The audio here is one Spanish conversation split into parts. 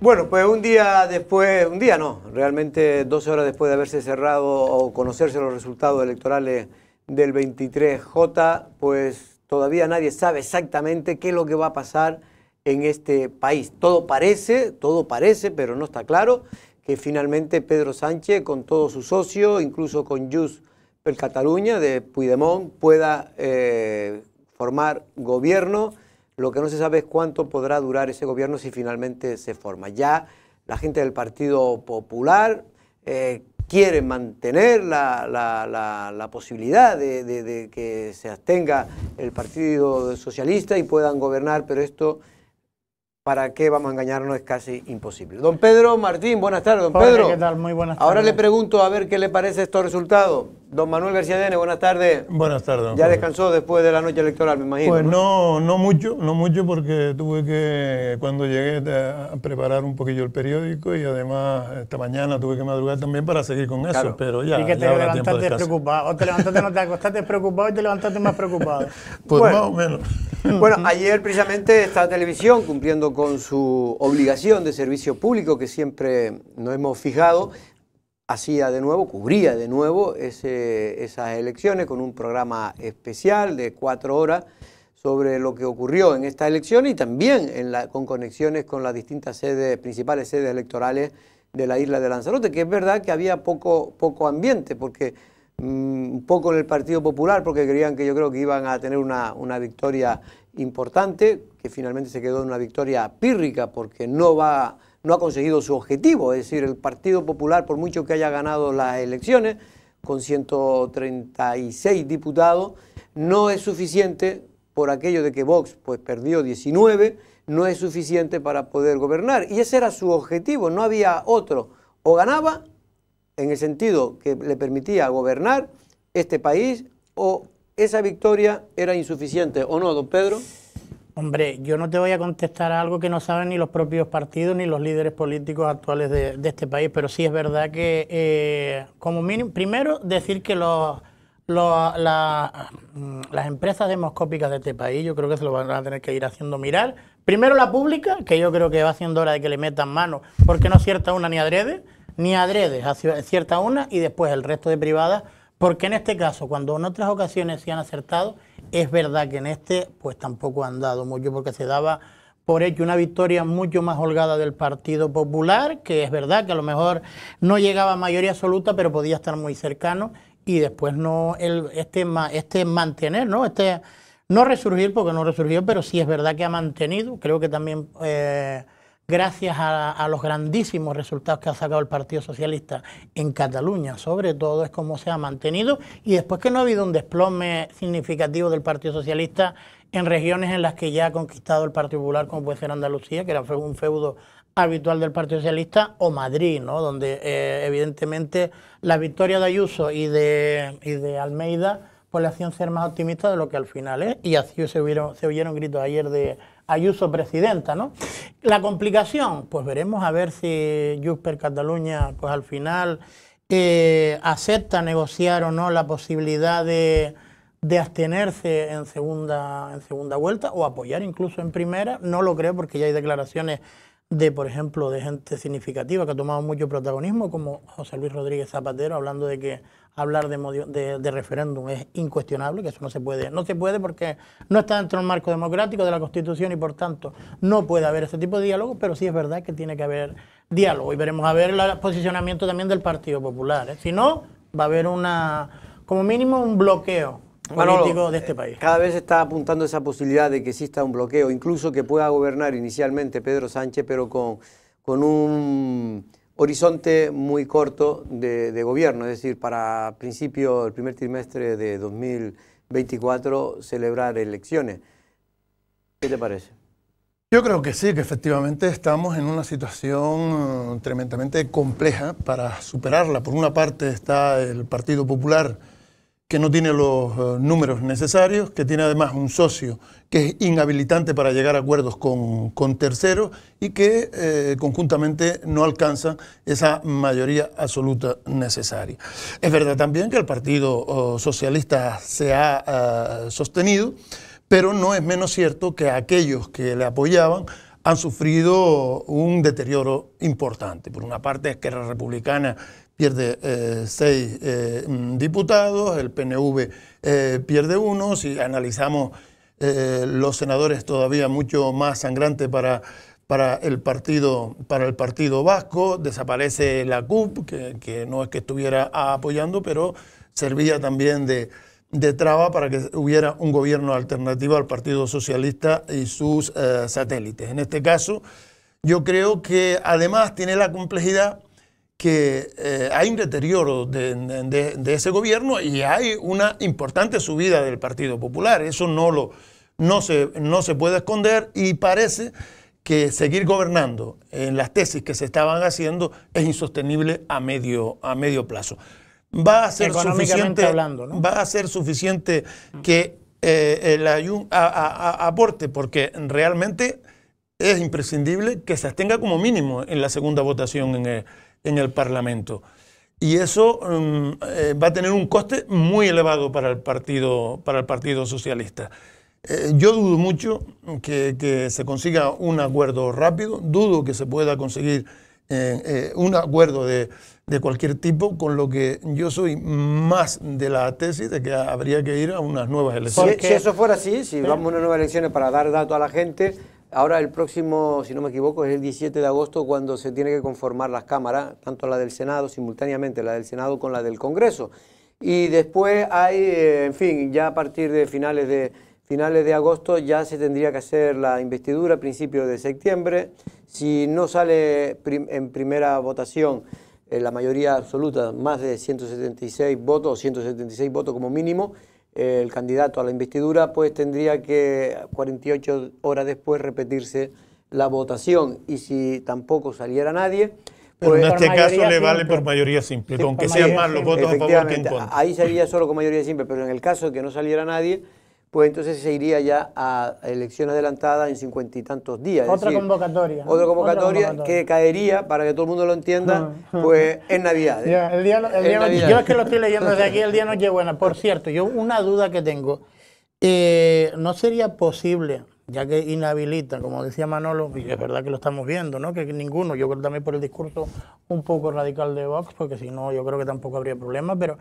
Bueno, pues un día después, un día no, realmente 12 horas después de haberse cerrado o conocerse los resultados electorales del 23J, pues todavía nadie sabe exactamente qué es lo que va a pasar en este país. Todo parece, pero no está claro, que finalmente Pedro Sánchez, con todos sus socios, incluso con Junts per Catalunya de Puigdemont, pueda formar gobierno. Lo que no se sabe es cuánto podrá durar ese gobierno si finalmente se forma. Ya la gente del Partido Popular quiere mantener la posibilidad de que se abstenga el Partido Socialista y puedan gobernar, pero esto, ¿para qué vamos a engañarnos? Es casi imposible. Don Pedro Martín, buenas tardes, don Pedro. ¿Qué tal? Muy buenas tardes. Ahora le pregunto a ver qué le parece estos resultados. Don Manuel García Dene, buenas tardes. Buenas tardes. Don Ya Pedro. descansó después de la noche electoral, me imagino. Pues no mucho porque tuve que, cuando llegué, a preparar un poquillo el periódico y además esta mañana tuve que madrugar también para seguir con Claro. eso, pero ya. Y que te ya habrá levantaste tiempo de descanso. preocupado, o te levantaste, no te acostaste preocupado y te levantaste más preocupado. Pues Bueno. más o menos. Bueno, ayer precisamente esta televisión, cumpliendo con su obligación de servicio público que siempre nos hemos fijado, cubría de nuevo esas elecciones con un programa especial de 4 horas sobre lo que ocurrió en estas elecciones y también con conexiones con las distintas principales sedes electorales de la isla de Lanzarote, que es verdad que había poco ambiente, porque un poco en el Partido Popular, porque creían que yo creo que iban a tener una victoria importante, que finalmente se quedó en una victoria pírrica, porque no ha conseguido su objetivo, es decir, el Partido Popular, por mucho que haya ganado las elecciones, con 136 diputados, no es suficiente, por aquello de que Vox pues perdió 19, no es suficiente para poder gobernar, y ese era su objetivo, no había otro, o ganaba, en el sentido que le permitía gobernar este país, o esa victoria era insuficiente, ¿o no, don Pedro? Hombre, yo no te voy a contestar a algo que no saben ni los propios partidos ni los líderes políticos actuales de este país, pero sí es verdad que, como mínimo, primero decir que las empresas demoscópicas de este país, yo creo que se lo van a tener que ir haciendo mirar. Primero la pública, que yo creo que va siendo hora de que le metan mano, porque no acierta una ni adrede, acierta una, y después el resto de privadas, porque en este caso, cuando en otras ocasiones se han acertado, es verdad que en este pues tampoco han dado mucho, porque se daba por hecho una victoria mucho más holgada del Partido Popular, que es verdad que a lo mejor no llegaba a mayoría absoluta, pero podía estar muy cercano, y después mantener, ¿no? No resurgir, porque no resurgió, pero sí es verdad que ha mantenido, creo que también gracias a los grandísimos resultados que ha sacado el Partido Socialista en Cataluña, sobre todo, es como se ha mantenido, y después que no ha habido un desplome significativo del Partido Socialista en regiones en las que ya ha conquistado el Partido Popular, como puede ser Andalucía, que era un feudo habitual del Partido Socialista, o Madrid, ¿no? Donde evidentemente la victoria de Ayuso y de Almeida pues le hacían ser más optimistas de lo que al final es, y así se oyeron gritos ayer de Ayuso presidenta, ¿no? La complicación, pues veremos a ver si Junts per Catalunya pues al final acepta negociar o no la posibilidad de abstenerse en segunda vuelta, o apoyar incluso en primera. No lo creo, porque ya hay declaraciones por ejemplo, de gente significativa que ha tomado mucho protagonismo, como José Luis Rodríguez Zapatero, hablando de que hablar de referéndum es incuestionable, que eso no se puede porque no está dentro del marco democrático de la Constitución, y por tanto no puede haber ese tipo de diálogo, pero sí es verdad que tiene que haber diálogo, y veremos a ver el posicionamiento también del Partido Popular, ¿eh? Si no, va a haber como mínimo un bloqueo político de este país. Cada vez se está apuntando esa posibilidad de que exista un bloqueo, incluso que pueda gobernar inicialmente Pedro Sánchez, pero con un horizonte muy corto de gobierno, es decir, para el primer trimestre de 2024 celebrar elecciones. ¿Qué te parece? Yo creo que sí, que efectivamente estamos en una situación tremendamente compleja para superarla. Por una parte está el Partido Popular, que no tiene los números necesarios, que tiene además un socio que es inhabilitante para llegar a acuerdos con terceros, y que conjuntamente no alcanza esa mayoría absoluta necesaria. Es verdad también que el Partido Socialista se ha sostenido, pero no es menos cierto que aquellos que le apoyaban han sufrido un deterioro importante. Por una parte, Esquerra Republicana pierde 6 diputados, el PNV pierde 1. Si analizamos los senadores, todavía mucho más sangrante para el partido vasco. Desaparece la CUP, que no es que estuviera apoyando, pero servía también de traba para que hubiera un gobierno alternativo al Partido Socialista y sus satélites. En este caso, yo creo que además tiene la complejidad que hay un deterioro de ese gobierno y hay una importante subida del Partido Popular. Eso no se puede esconder, y parece que seguir gobernando en las tesis que se estaban haciendo es insostenible a medio plazo. Va a ser suficiente, hablando, ¿no? Va a ser suficiente que el Ayun aporte, porque realmente es imprescindible que se abstenga como mínimo en la segunda votación en el Parlamento. Y eso va a tener un coste muy elevado para el Partido Socialista. Yo dudo mucho que se consiga un acuerdo rápido, dudo que se pueda conseguir un acuerdo de cualquier tipo, con lo que yo soy más de la tesis de que habría que ir a unas nuevas elecciones. Si eso fuera así, si vamos a unas nuevas elecciones para dar datos a la gente, ahora el próximo, si no me equivoco, es el 17 de agosto cuando se tiene que conformar las cámaras, tanto la del Senado, simultáneamente la del Senado con la del Congreso. Y después hay, en fin, ya a partir de finales de agosto ya se tendría que hacer la investidura a principios de septiembre. Si no sale en primera votación la mayoría absoluta, más de 176 votos o 176 votos como mínimo, el candidato a la investidura, pues tendría que 48 horas después repetirse la votación. Y si tampoco saliera nadie, pero pues, en este caso le vale por mayoría simple, aunque sean más los votos a favor que en contra. Ahí sería solo con mayoría simple, pero en el caso de que no saliera nadie, pues entonces se iría ya a elección adelantada en 50 y tantos días. Otra convocatoria. Otra convocatoria que caería, para que todo el mundo lo entienda, pues en Navidad. El día yo es que lo estoy leyendo desde aquí, el día Nochebuena. Por cierto, yo una duda que tengo, ¿no sería posible, ya que inhabilita, como decía Manolo, y es verdad que lo estamos viendo, ¿no? Que ninguno, yo creo también por el discurso un poco radical de Vox, porque si no yo creo que tampoco habría problema, pero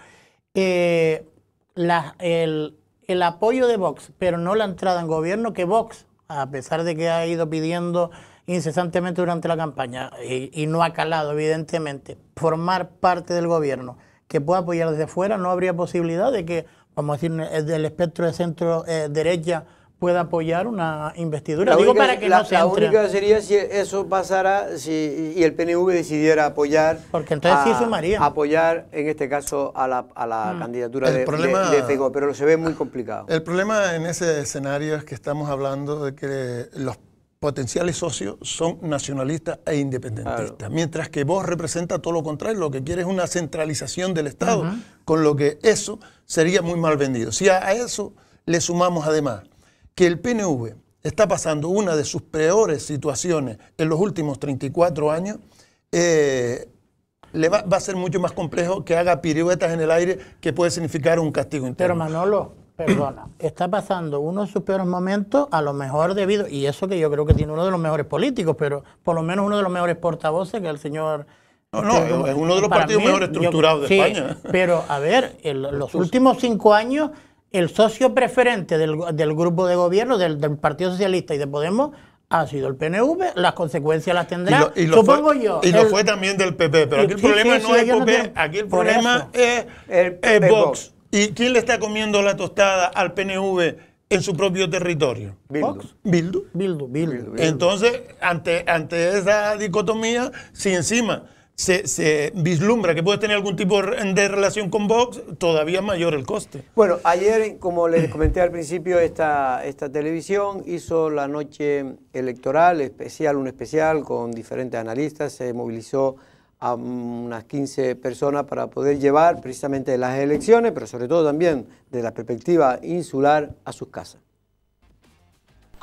el apoyo de Vox, pero no la entrada en gobierno, que Vox, a pesar de que ha ido pidiendo incesantemente durante la campaña y no ha calado, evidentemente, formar parte del gobierno que pueda apoyar desde fuera, no habría posibilidad de que, vamos a decir, del espectro de centro-derecha pueda apoyar una investidura. Digo para que no se entre. La única sería si eso pasara y el PNV decidiera apoyar. Porque entonces sí sumaría. Apoyar, en este caso, a la candidatura de Feijóo, pero se ve muy complicado. El problema en ese escenario es que estamos hablando de que los potenciales socios son nacionalistas e independentistas, claro, mientras que Vox representa todo lo contrario, lo que quiere es una centralización del Estado, con lo que eso sería muy mal vendido. Si a eso le sumamos además que el PNV está pasando una de sus peores situaciones en los últimos 34 años, va a ser mucho más complejo que haga piruetas en el aire, que puede significar un castigo interno. Pero Manolo, perdona, está pasando uno de sus peores momentos, a lo mejor debido, y eso que yo creo que tiene uno de los mejores políticos, pero por lo menos uno de los mejores portavoces, que es el señor... No, es uno de los partidos mejor estructurados de España. Pero, a ver, los últimos 5 años... El socio preferente del grupo de gobierno, del Partido Socialista y de Podemos, ha sido el PNV. Las consecuencias las tendrá, supongo yo. Y lo fue también del PP, pero aquí el problema no es PP, aquí el problema es Vox. ¿Y quién le está comiendo la tostada al PNV en su propio territorio? Bildu. Entonces, ante esa dicotomía, si encima se vislumbra que puede tener algún tipo de relación con Vox, todavía mayor el coste. Bueno, ayer, como les comenté al principio, esta televisión hizo la noche electoral un especial con diferentes analistas, se movilizó a unas 15 personas para poder llevar precisamente las elecciones, pero sobre todo también de la perspectiva insular a sus casas.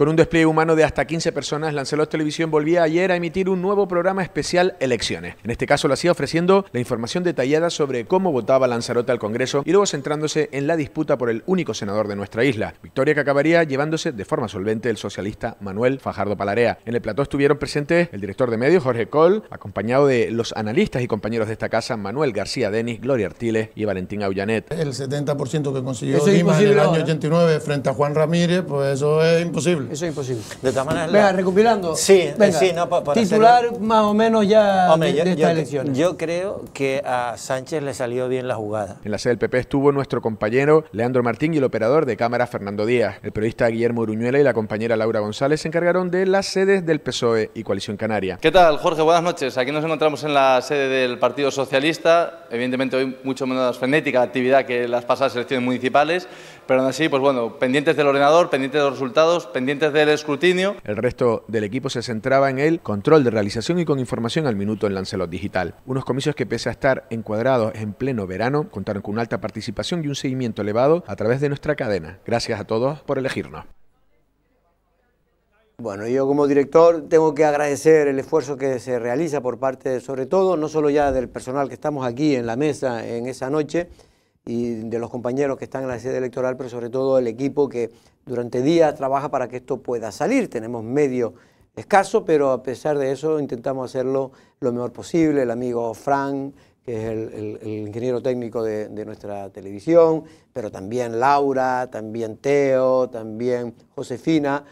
Con un despliegue humano de hasta 15 personas, Lancelot Televisión volvía ayer a emitir un nuevo programa especial Elecciones. En este caso lo hacía ofreciendo la información detallada sobre cómo votaba Lanzarote al Congreso y luego centrándose en la disputa por el único senador de nuestra isla. Victoria que acabaría llevándose de forma solvente el socialista Manuel Fajardo Palarea. En el plató estuvieron presentes el director de medios, Jorge Coll, acompañado de los analistas y compañeros de esta casa, Manuel García Denis, Gloria Artiles y Valentín Aullanet. El 70% que consiguió Dimas en el año 89 frente a Juan Ramírez, pues eso es imposible. Eso es imposible. De todas maneras, Venga, recopilando. Sí, venga, sí, no, para titular hacer... más o menos ya Hombre, de estas elecciones. Yo creo que a Sánchez le salió bien la jugada. En la sede del PP estuvo nuestro compañero Leandro Martín y el operador de cámara Fernando Díaz. El periodista Guillermo Uruñuela y la compañera Laura González se encargaron de las sedes del PSOE y Coalición Canaria. ¿Qué tal, Jorge? Buenas noches. Aquí nos encontramos en la sede del Partido Socialista. Evidentemente hoy mucho menos frenética actividad que las pasadas elecciones municipales, pero aún así, pues bueno, pendientes del ordenador, pendientes de los resultados, pendientes del escrutinio. El resto del equipo se centraba en el control de realización y con información al minuto en Lancelot Digital. Unos comicios que, pese a estar encuadrados en pleno verano, contaron con una alta participación y un seguimiento elevado a través de nuestra cadena. Gracias a todos por elegirnos. Bueno, yo como director tengo que agradecer el esfuerzo que se realiza por parte, sobre todo, no solo ya del personal que estamos aquí en la mesa en esa noche y de los compañeros que están en la sede electoral, pero sobre todo el equipo que durante días trabaja para que esto pueda salir. Tenemos medio escaso, pero a pesar de eso intentamos hacerlo lo mejor posible. El amigo Fran, que es el ingeniero técnico de nuestra televisión, pero también Laura, también Teo, también Josefina,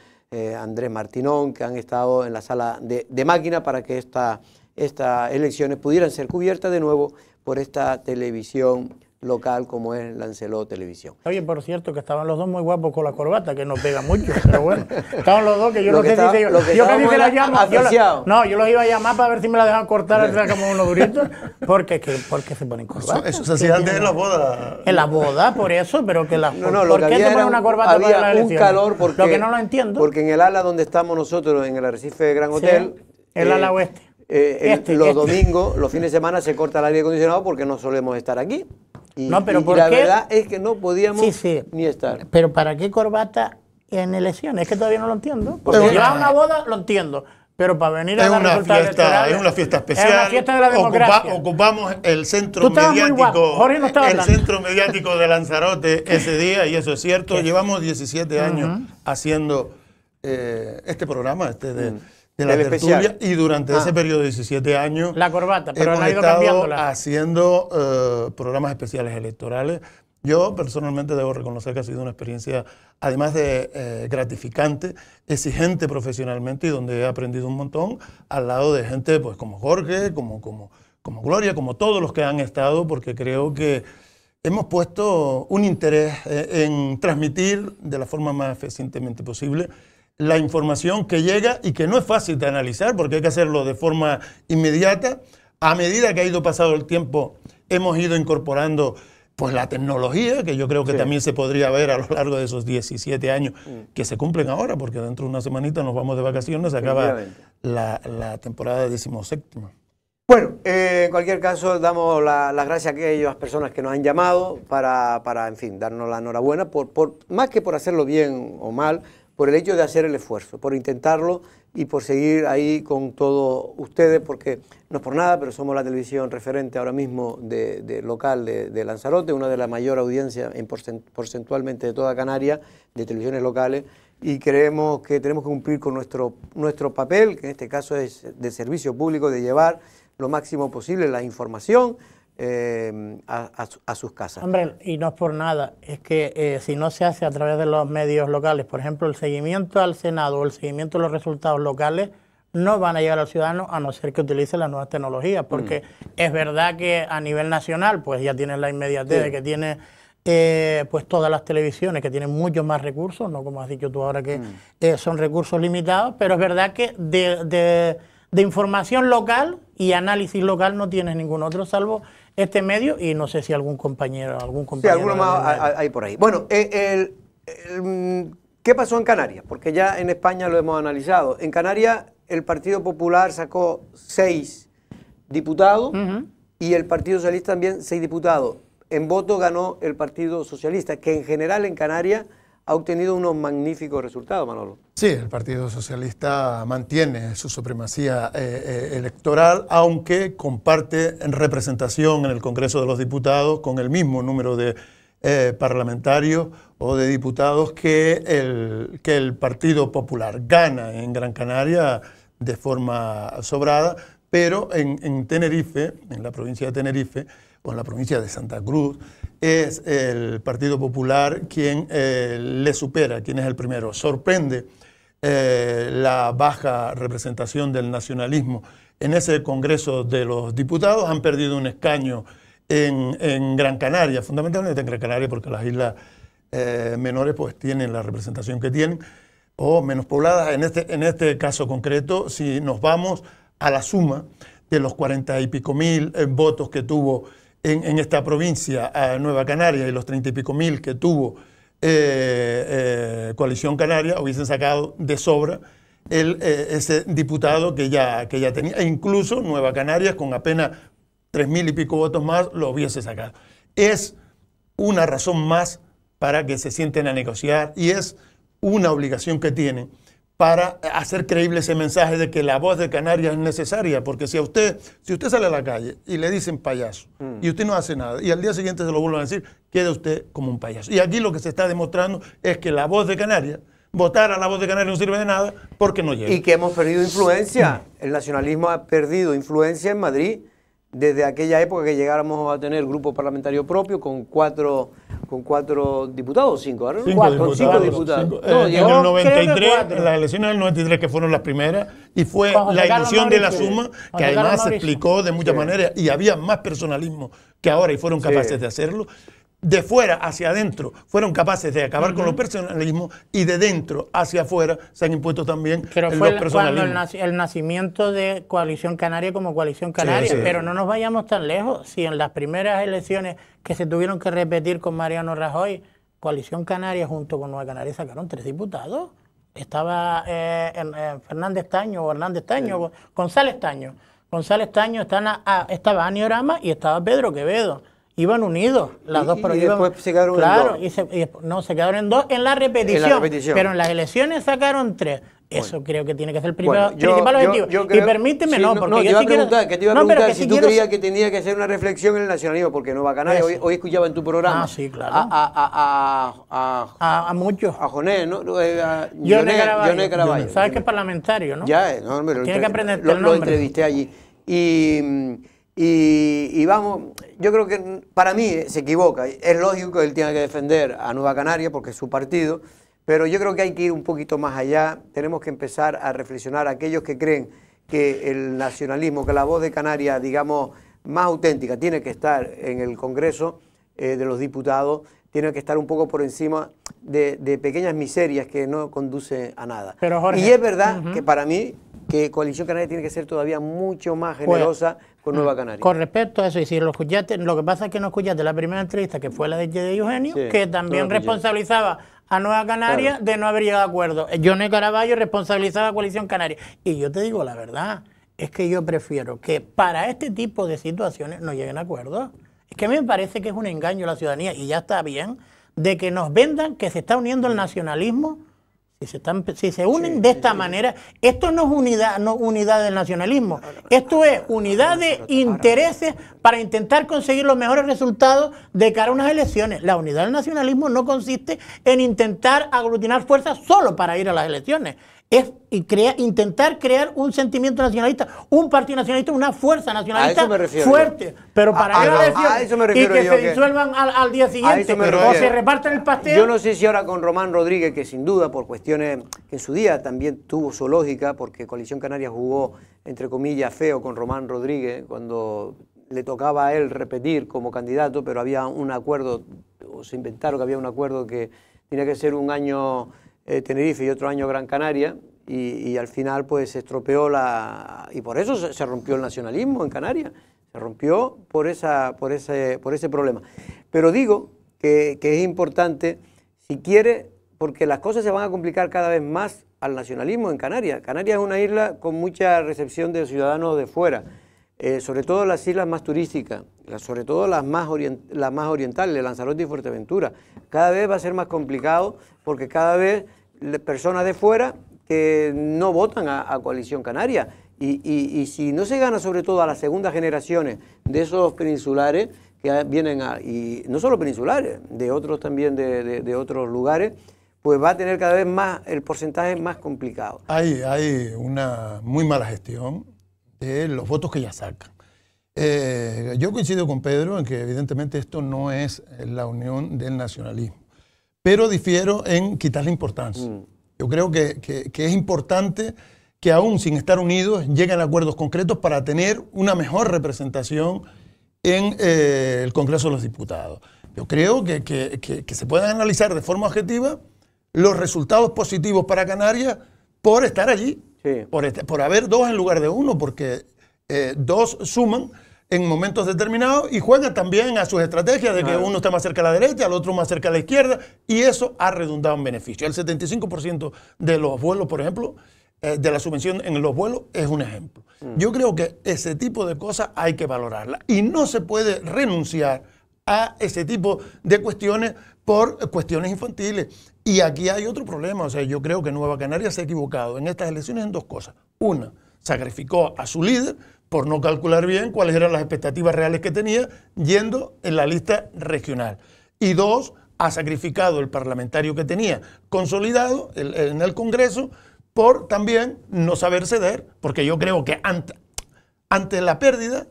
Andrés Martinón, que han estado en la sala de máquina para que estas elecciones pudieran ser cubiertas de nuevo por esta televisión local como es Lancelot Televisión. Oye, por cierto, que estaban los dos muy guapos con la corbata, que nos pega mucho, pero bueno, estaban los dos que yo no sé si yo casi se la llamo, yo los iba a llamar para ver si me la dejan cortar como unos duritos, porque se ponen corbata. Eso se hacía antes en la boda. En la boda, por eso, pero que la ¿por qué se pone una corbata para la elección? Un calor porque, lo que no lo entiendo. Porque en el ala donde estamos nosotros, en el Arrecife Gran Hotel, sí, el ala oeste. Los domingos, los fines de semana se corta el aire acondicionado porque no solemos estar aquí. Y la verdad es que no podíamos ni estar. Pero ¿para qué corbata en elecciones? Es que todavía no lo entiendo. Porque llevar una boda lo entiendo. Pero para venir a dar resultados electorales... Es una fiesta especial. Es una fiesta de la democracia. Ocupamos el centro mediático. Jorge no estaba hablando. El centro mediático de Lanzarote ese día, y eso es cierto. Llevamos 17 años haciendo este programa, de la tertulia, y durante ese periodo de 17 años la corbata, pero hemos ha ido estado haciendo programas especiales electorales. Yo personalmente debo reconocer que ha sido una experiencia, además de gratificante, exigente profesionalmente, y donde he aprendido un montón al lado de gente pues como Jorge, como Gloria, como todos los que han estado, porque creo que hemos puesto un interés en transmitir de la forma más eficientemente posible la información que llega y que no es fácil de analizar porque hay que hacerlo de forma inmediata. A medida que ha ido pasado el tiempo, hemos ido incorporando pues la tecnología, que yo creo que también se podría ver a lo largo de esos 17 años que se cumplen ahora, porque dentro de una semanita nos vamos de vacaciones, se acaba la temporada 17ª. Bueno, en cualquier caso, damos las gracias a aquellas personas que nos han llamado para en fin, darnos la enhorabuena, más que por hacerlo bien o mal, por el hecho de hacer el esfuerzo, por intentarlo y por seguir ahí con todos ustedes, porque no es por nada, pero somos la televisión referente ahora mismo local de Lanzarote, una de las mayores audiencias porcentualmente de toda Canarias, de televisiones locales, y creemos que tenemos que cumplir con nuestro papel, que en este caso es de servicio público, de llevar lo máximo posible la información a sus casas. Hombre, y no es por nada, es que si no se hace a través de los medios locales, por ejemplo, el seguimiento al Senado o el seguimiento de los resultados locales, no van a llegar al ciudadano a no ser que utilice las nuevas tecnologías, porque es verdad que a nivel nacional pues ya tienen la inmediatez de que tiene pues todas las televisiones, que tienen muchos más recursos, no como has dicho tú ahora que son recursos limitados, pero es verdad que de información local y análisis local no tienes ningún otro, salvo este medio, y no sé si algún compañero... Sí, alguno más hay por ahí. Bueno, ¿qué pasó en Canarias? Porque ya en España lo hemos analizado. En Canarias el Partido Popular sacó 6 diputados y el Partido Socialista también 6 diputados. En voto ganó el Partido Socialista, que en general en Canarias ha obtenido unos magníficos resultados, Manolo. Sí, el Partido Socialista mantiene su supremacía electoral, aunque comparte representación en el Congreso de los Diputados con el mismo número de parlamentarios o de diputados que el Partido Popular. Gana en Gran Canaria de forma sobrada, pero en Tenerife, en la provincia de Tenerife, o en la provincia de Santa Cruz, es el Partido Popular quien le supera, quien es el primero. Sorprende la baja representación del nacionalismo en ese Congreso de los Diputados. Han perdido un escaño en Gran Canaria, fundamentalmente en Gran Canaria, porque las islas menores pues tienen la representación que tienen, o menos pobladas. En este caso concreto, si nos vamos a la suma de los 40 y pico mil votos que tuvo en esta provincia Nueva Canaria y los 30 y pico mil que tuvo Coalición Canaria, hubiesen sacado de sobra ese diputado que ya tenía, e incluso Nueva Canarias con apenas 3.000 y pico votos más lo hubiese sacado. Es una razón más para que se sienten a negociar y es una obligación que tienen para hacer creíble ese mensaje de que la voz de Canarias es necesaria, porque si usted sale a la calle y le dicen payaso y usted no hace nada y al día siguiente se lo vuelven a decir, queda usted como un payaso. Y aquí lo que se está demostrando es que la voz de Canarias, votar a la voz de Canarias no sirve de nada porque no llega. Y que hemos perdido influencia. El nacionalismo ha perdido influencia en Madrid desde aquella época que llegáramos a tener grupo parlamentario propio con cuatro diputados, cinco, ¿no? Cinco diputados. En el 93, en las elecciones del 93, que fueron las primeras, y fue la ilusión de la suma, que además se explicó de muchas maneras, y había más personalismo que ahora, y fueron capaces de hacerlo. De fuera hacia adentro fueron capaces de acabar con los personalismos, y de dentro hacia afuera se han impuesto también los personalismos. Cuando el nacimiento de Coalición Canaria como Coalición Canaria, pero no nos vayamos tan lejos. Si en las primeras elecciones que se tuvieron que repetir con Mariano Rajoy, Coalición Canaria junto con Nueva Canaria sacaron 3 diputados. Estaba Fernández Taño o Hernández Taño, González Taño. González Taño, estaba Ani Orama y estaba Pedro Quevedo. Iban unidos, las dos, pero después se quedaron en 2. Se quedaron en 2 en la repetición, pero en las elecciones sacaron 3. Eso creo que tiene que ser el principal objetivo. Y permíteme, porque yo sí quiero... Que te iba a preguntar si tú creías que tenía que hacer una reflexión en el nacionalismo, porque Nueva Canaria, hoy escuchaba en tu programa a muchos. A Joné, ¿no? Yone Caraballo. ¿Sabes qué parlamentario, no? Tiene que aprender el nombre. Lo entrevisté allí. Y vamos, yo creo que para mí se equivoca. Es lógico que él tenga que defender a Nueva Canaria porque es su partido, pero yo creo que hay que ir un poquito más allá. Tenemos que empezar a reflexionar aquellos que creen que el nacionalismo, que la voz de Canarias, digamos, más auténtica, tiene que estar en el Congreso de los Diputados, tiene que estar un poco por encima de pequeñas miserias que no conducen a nada. Pero, Jorge, y es verdad que para mí que Coalición Canaria tiene que ser todavía mucho más generosa con Nueva Canaria. Con respecto a eso, y si lo escuchaste, lo que pasa es que no escuchaste la primera entrevista, que fue la de Eugenio, que también responsabilizaba a Nueva Canaria de no haber llegado a acuerdo. Yone Caraballo responsabilizaba a Coalición Canaria. Y yo te digo la verdad, es que yo prefiero que para este tipo de situaciones no lleguen a acuerdos. Es que a mí me parece que es un engaño a la ciudadanía, y ya está bien, de que nos vendan que se está uniendo el nacionalismo. Si se unen de esta manera, esto no es unidad del nacionalismo, esto es unidad de intereses para intentar conseguir los mejores resultados de cara a unas elecciones. La unidad del nacionalismo no consiste en intentar aglutinar fuerzas solo para ir a las elecciones. Es intentar crear un sentimiento nacionalista, un partido nacionalista, una fuerza nacionalista fuerte, pero para y que se disuelvan al día siguiente o se repartan el pastel. Yo no sé si ahora con Román Rodríguez, que sin duda por cuestiones que en su día también tuvo su lógica, porque Coalición Canaria jugó, entre comillas, feo con Román Rodríguez cuando le tocaba a él repetir como candidato, pero había un acuerdo, o se inventaron que había un acuerdo que tenía que ser un año Tenerife y otro año Gran Canaria, y al final pues se estropeó y por eso se rompió el nacionalismo en Canarias, se rompió por ese problema. Pero digo que es importante, si quiere, porque las cosas se van a complicar cada vez más al nacionalismo en Canarias. Canarias es una isla con mucha recepción de ciudadanos de fuera, sobre todo las islas más turísticas, sobre todo las más orientales, Lanzarote y Fuerteventura. Cada vez va a ser más complicado porque cada vez personas de fuera que no votan a Coalición Canaria. Y si no se gana sobre todo a las segundas generaciones de esos peninsulares que vienen, y no solo peninsulares, de otros también de otros lugares, pues va a tener cada vez más el porcentaje más complicado. Hay una muy mala gestión de los votos que ya sacan. Yo coincido con Pedro en que evidentemente esto no es la unión del nacionalismo, pero difiero en quitarle importancia. Yo creo que es importante que aún sin estar unidos lleguen a acuerdos concretos para tener una mejor representación en el Congreso de los Diputados. Yo creo que se pueden analizar de forma objetiva los resultados positivos para Canarias por estar allí, sí, por haber dos en lugar de uno, porque dos suman en momentos determinados y juegan también a sus estrategias de que uno está más cerca a la derecha, el otro más cerca a la izquierda, y eso ha redundado en beneficio. El 75% de los vuelos, por ejemplo, de la subvención en los vuelos es un ejemplo. Yo creo que ese tipo de cosas hay que valorarlas y no se puede renunciar a ese tipo de cuestiones por cuestiones infantiles. Y aquí hay otro problema, o sea, yo creo que Nueva Canarias se ha equivocado en estas elecciones en dos cosas. Una, sacrificó a su líder por no calcular bien cuáles eran las expectativas reales que tenía yendo en la lista regional. Y dos, ha sacrificado el parlamentario que tenía consolidado en el Congreso por también no saber ceder, porque yo creo que ante la pérdida,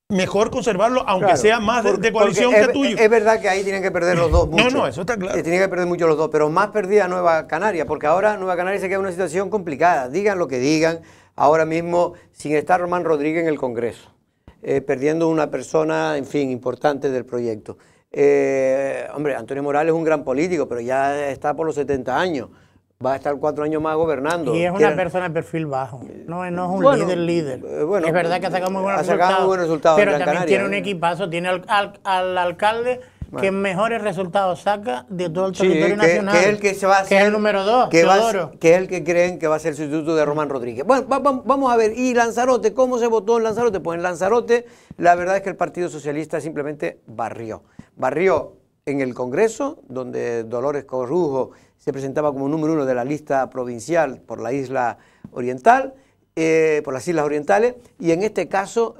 mejor conservarlo, aunque sea más de coalición que tuyo. Es verdad que ahí tienen que perder los dos mucho. No, eso está claro. Tienen que perder mucho los dos, pero más perdida Nueva Canaria, porque ahora Nueva Canaria se queda en una situación complicada. Digan lo que digan, ahora mismo sin estar Román Rodríguez en el Congreso, perdiendo una persona, en fin, importante del proyecto. Hombre, Antonio Morales es un gran político, pero ya está por los 70 años. Va a estar 4 años más gobernando. Y es una persona de perfil bajo. No es un líder. Bueno, es verdad que ha sacado muy buenos resultados. Pero también Canaria, tiene un equipazo. Tiene al alcalde que mejores resultados saca de todo el territorio nacional. Que es el que se va a hacer, que es el número 2, que es el que creen que va a ser el sustituto de Román Rodríguez. Bueno, vamos a ver. ¿Y Lanzarote? ¿Cómo se votó en Lanzarote? Pues en Lanzarote la verdad es que el Partido Socialista simplemente barrió. Barrió en el Congreso, donde Dolores Corujo se presentaba como número 1 de la lista provincial por la isla oriental, por las islas orientales, y en este caso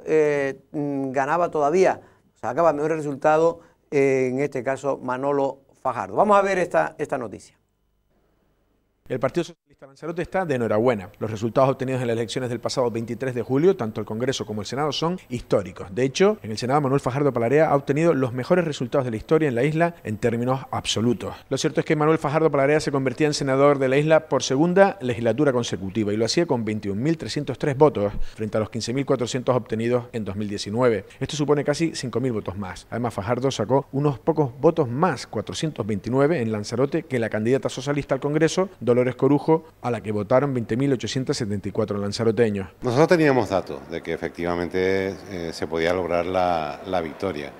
ganaba todavía, sacaba mejor resultado, en este caso Manolo Fajardo. Vamos a ver esta noticia. El Partido Socialista Lanzarote está de enhorabuena. Los resultados obtenidos en las elecciones del pasado 23 de julio, tanto el Congreso como el Senado, son históricos. De hecho, en el Senado Manuel Fajardo Palarea ha obtenido los mejores resultados de la historia en la isla en términos absolutos. Lo cierto es que Manuel Fajardo Palarea se convertía en senador de la isla por segunda legislatura consecutiva y lo hacía con 21.303 votos frente a los 15.400 obtenidos en 2019. Esto supone casi 5.000 votos más. Además, Fajardo sacó unos pocos votos más, 429 en Lanzarote, que la candidata socialista al Congreso, Dolores Corujo, a la que votaron 20.874 lanzaroteños. Nosotros teníamos datos de que efectivamente se podía lograr la victoria.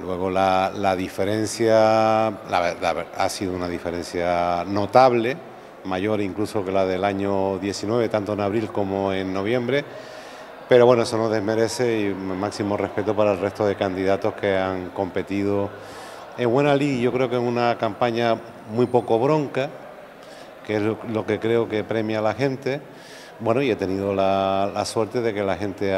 Luego la diferencia ha sido una diferencia notable, mayor incluso que la del año 19, tanto en abril como en noviembre. Pero bueno, eso no desmerece y máximo respeto para el resto de candidatos que han competido en buena lid, yo creo que en una campaña muy poco bronca, que es lo que creo que premia a la gente. Bueno, y he tenido la suerte de que la gente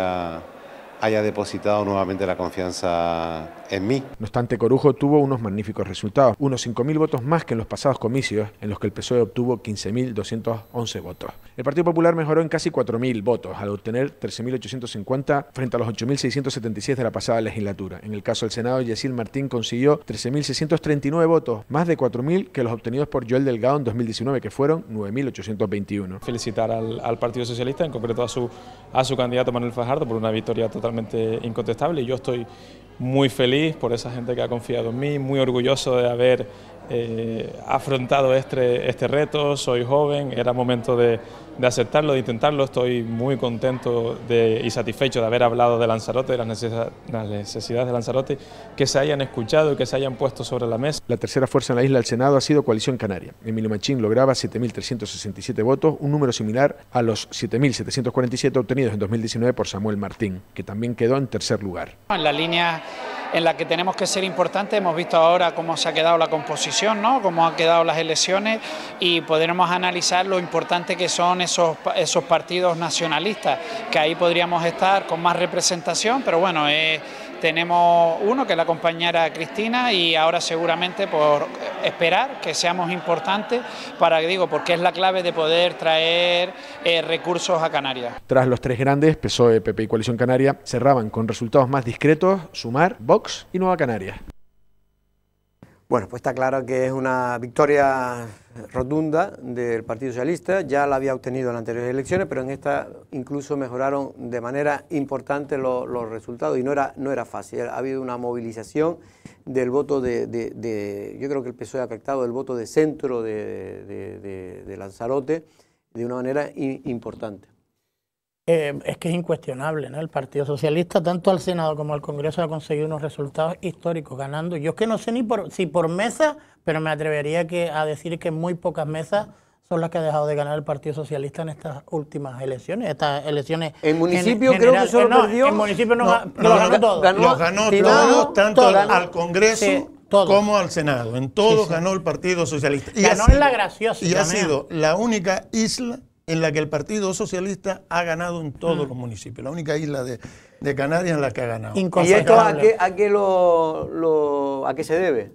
haya depositado nuevamente la confianza en mí. No obstante, Corujo tuvo unos magníficos resultados, unos 5.000 votos más que en los pasados comicios, en los que el PSOE obtuvo 15.211 votos. El Partido Popular mejoró en casi 4.000 votos, al obtener 13.850 frente a los 8.676 de la pasada legislatura. En el caso del Senado, Yesil Martín consiguió 13.639 votos, más de 4.000 que los obtenidos por Joel Delgado en 2019, que fueron 9.821. Felicitar al Partido Socialista, en concreto a su candidato Manuel Fajardo, por una victoria totalmente incontestable. Yo estoy muy feliz por esa gente que ha confiado en mí, muy orgulloso de haber afrontado este reto, soy joven, era momento de aceptarlo, de intentarlo. Estoy muy contento y satisfecho de haber hablado de Lanzarote, de las necesidades de Lanzarote, que se hayan escuchado y que se hayan puesto sobre la mesa. La tercera fuerza en la isla del Senado ha sido Coalición Canaria. Emilio Machín lograba 7.367 votos, un número similar a los 7.747 obtenidos en 2019 por Samuel Martín, que también quedó en tercer lugar. En la línea en la que tenemos que ser importantes, hemos visto ahora cómo se ha quedado la composición, ¿no? Cómo han quedado las elecciones, y podremos analizar lo importante que son esos partidos nacionalistas, que ahí podríamos estar con más representación, pero bueno, tenemos uno que es la compañera Cristina, y ahora seguramente por esperar que seamos importantes porque es la clave de poder traer recursos a Canarias. Tras los tres grandes, PSOE, PP y Coalición Canaria, cerraban con resultados más discretos Sumar, Vox y Nueva Canarias. Bueno, pues está claro que es una victoria rotunda del Partido Socialista. Ya la había obtenido en las anteriores elecciones, pero en esta incluso mejoraron de manera importante los resultados, y no era fácil. Ha habido una movilización del voto yo creo que el PSOE ha captado el voto de centro de Lanzarote de una manera importante. Es que es incuestionable, ¿no? El Partido Socialista, tanto al Senado como al Congreso, ha conseguido unos resultados históricos, ganando. Yo es que no sé si por mesa, pero me atrevería a decir que muy pocas mesas son las que ha dejado de ganar el Partido Socialista en estas últimas elecciones. Estas elecciones. En municipio creo que solo perdió. En municipio los ganó todos. Los ganó todos, tanto al Congreso como al Senado. En todos ganó el Partido Socialista. Y ganó en la Graciosa. Y ha sido la única isla en la que el Partido Socialista ha ganado en todos los municipios. La única isla de Canarias en la que ha ganado. ¿Y esto a qué se debe?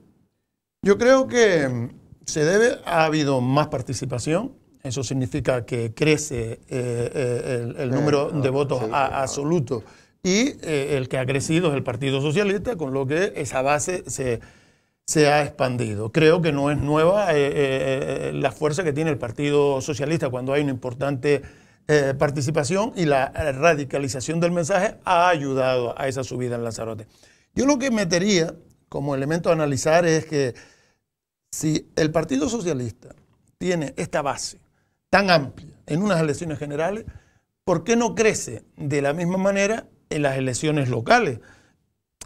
Yo creo que se debe, ha habido más participación, eso significa que crece el número de votos absoluto, y el que ha crecido es el Partido Socialista, con lo que esa base se ha expandido. Creo que no es nueva la fuerza que tiene el Partido Socialista cuando hay una importante participación, y la radicalización del mensaje ha ayudado a esa subida en Lanzarote. Yo lo que metería como elemento a analizar es que si el Partido Socialista tiene esta base tan amplia en unas elecciones generales, ¿por qué no crece de la misma manera en las elecciones locales?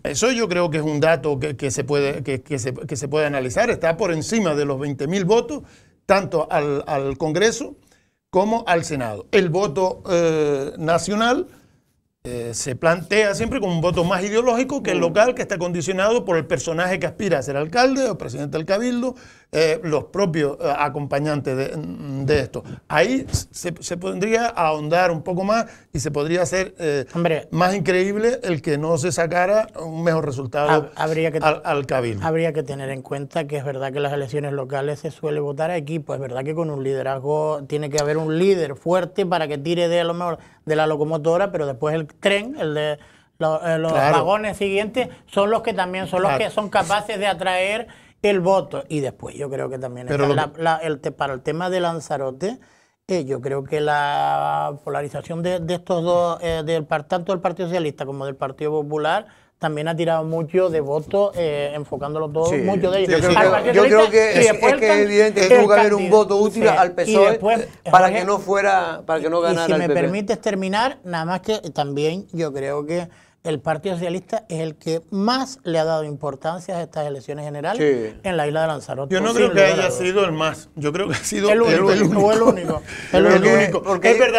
Eso yo creo que es un dato que se puede analizar. Está por encima de los 20.000 votos, tanto al Congreso como al Senado. El voto nacional se plantea siempre como un voto más ideológico que el local, que está condicionado por el personaje que aspira a ser alcalde o presidente del cabildo, los propios acompañantes de esto. Ahí se podría ahondar un poco más y se podría hacer más increíble el que no se sacara un mejor resultado al cabildo. Habría que tener en cuenta que es verdad que en las elecciones locales se suele votar a equipo. Es verdad que con un liderazgo tiene que haber un líder fuerte para que tire de a lo mejor de la locomotora, pero después el tren, el de los vagones siguientes, son los que también son los que son capaces de atraer el voto. Y después yo creo que también para el tema de Lanzarote, yo creo que la polarización de estos dos, tanto del Partido Socialista como del Partido Popular, también ha tirado mucho de votos, enfocándolo todo, mucho de ellos. Yo creo que es evidente que tuvo que haber un voto útil al PSOE después, para que no ganara. Y si me el PP. permites terminar, nada más que también yo creo que el Partido Socialista es el que más le ha dado importancia a estas elecciones generales en la isla de Lanzarote. Yo no creo que haya sido el más, yo creo que ha sido el único.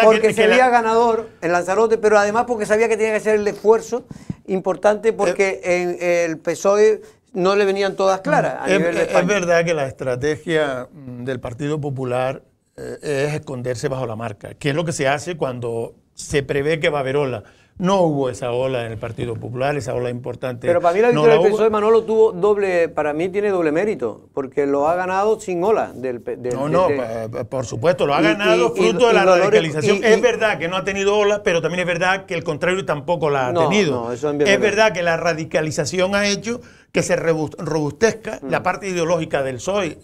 Porque sería ganador en Lanzarote, pero además porque sabía que tenía que hacer el esfuerzo importante, porque en el PSOE no le venían todas claras. Es verdad que la estrategia del Partido Popular es esconderse bajo la marca, que es lo que se hace cuando se prevé que va a haber ola. No hubo esa ola en el Partido Popular, esa ola importante. Pero para mí la victoria del PSOE, Manolo, para mí tiene doble mérito, porque lo ha ganado sin ola. Por supuesto, lo ha ganado fruto de la radicalización. Es verdad que no ha tenido ola, pero también es verdad que el contrario tampoco la ha tenido. Es verdad que la radicalización ha hecho que se robustezca la parte ideológica del PSOE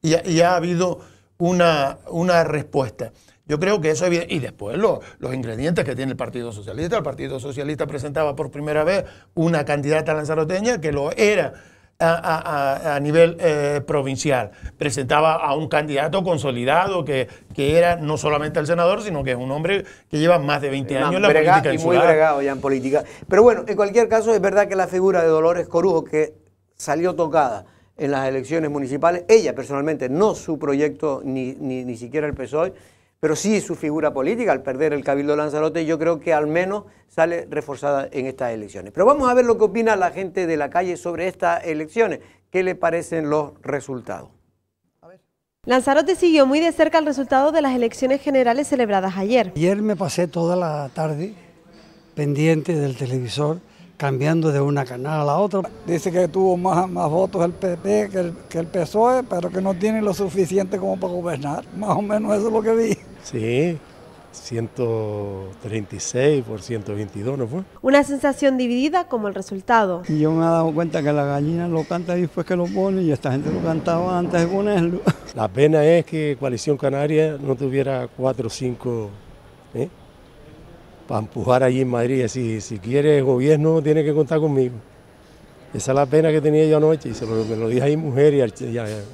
y ha habido una respuesta. Yo creo que eso es evidente. Y después los ingredientes que tiene el Partido Socialista. El Partido Socialista presentaba por primera vez una candidata lanzaroteña que lo era a nivel provincial. Presentaba a un candidato consolidado que era no solamente el senador, sino que es un hombre que lleva más de 20 años en la política insular. Muy bregado ya en política. Pero bueno, en cualquier caso es verdad que la figura de Dolores Corujo, que salió tocada en las elecciones municipales, ella personalmente, no su proyecto ni siquiera el PSOE, pero sí su figura política, al perder el Cabildo de Lanzarote, yo creo que al menos sale reforzada en estas elecciones. Pero vamos a ver lo que opina la gente de la calle sobre estas elecciones. ¿Qué le parecen los resultados? Lanzarote siguió muy de cerca el resultado de las elecciones generales celebradas ayer. Ayer me pasé toda la tarde pendiente del televisor, cambiando de una canal a la otra. Dice que tuvo más votos el PP que el PSOE, pero que no tiene lo suficiente como para gobernar. Más o menos eso es lo que vi. Sí, 136 por 122, ¿no fue? Una sensación dividida como el resultado. Y yo me he dado cuenta que la gallina lo canta después que lo pone y esta gente lo cantaba antes de ponerlo. La pena es que Coalición Canaria no tuviera 4 o 5 para empujar allí en Madrid. Si quiere gobierno tiene que contar conmigo. Esa es la pena que tenía yo anoche y me lo dije a mi mujer y a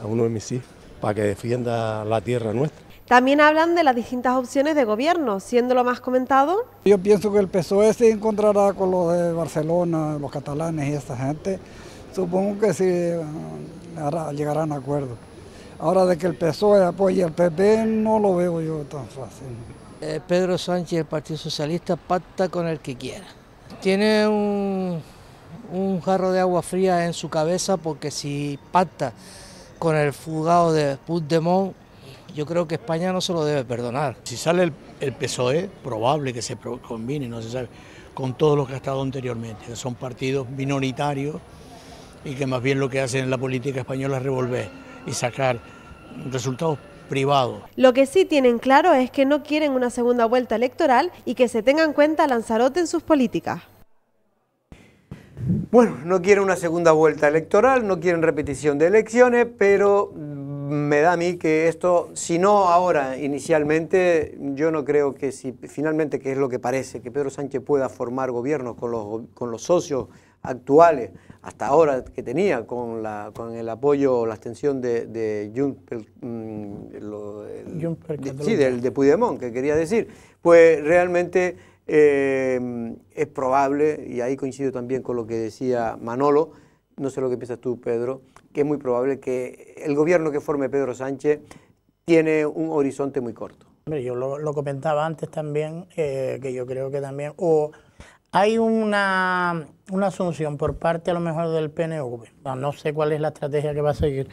uno de mis hijos para que defienda la tierra nuestra. También hablan de las distintas opciones de gobierno, siendo lo más comentado. Yo pienso que el PSOE se encontrará con los de Barcelona, los catalanes y esta gente. Supongo que sí llegarán a acuerdo. Ahora de que el PSOE apoye al PP no lo veo yo tan fácil. Pedro Sánchez, el Partido Socialista, pacta con el que quiera. Tiene un jarro de agua fría en su cabeza porque si pacta con el fugado de Puigdemont, yo creo que España no se lo debe perdonar. Si sale el PSOE, probable que se combine, no se sabe, con todos los que ha estado anteriormente, que son partidos minoritarios y que más bien lo que hacen en la política española es revolver y sacar resultados privados. Lo que sí tienen claro es que no quieren una segunda vuelta electoral y que se tenga en cuenta a Lanzarote en sus políticas. Bueno, no quieren una segunda vuelta electoral, no quieren repetición de elecciones, pero me da a mí que esto, si no ahora inicialmente, yo no creo que si finalmente, que es lo que parece, que Pedro Sánchez pueda formar gobiernos con los socios actuales, hasta ahora que tenía, con el apoyo, la abstención de Juncker, de Puigdemont, que quería decir, pues realmente es probable, y ahí coincido también con lo que decía Manolo, no sé lo que piensas tú, Pedro, que es muy probable que el gobierno que forme Pedro Sánchez tiene un horizonte muy corto. Hombre, yo lo comentaba antes también, que yo creo que también hay una asunción por parte a lo mejor del PNV, no sé cuál es la estrategia que va a seguir,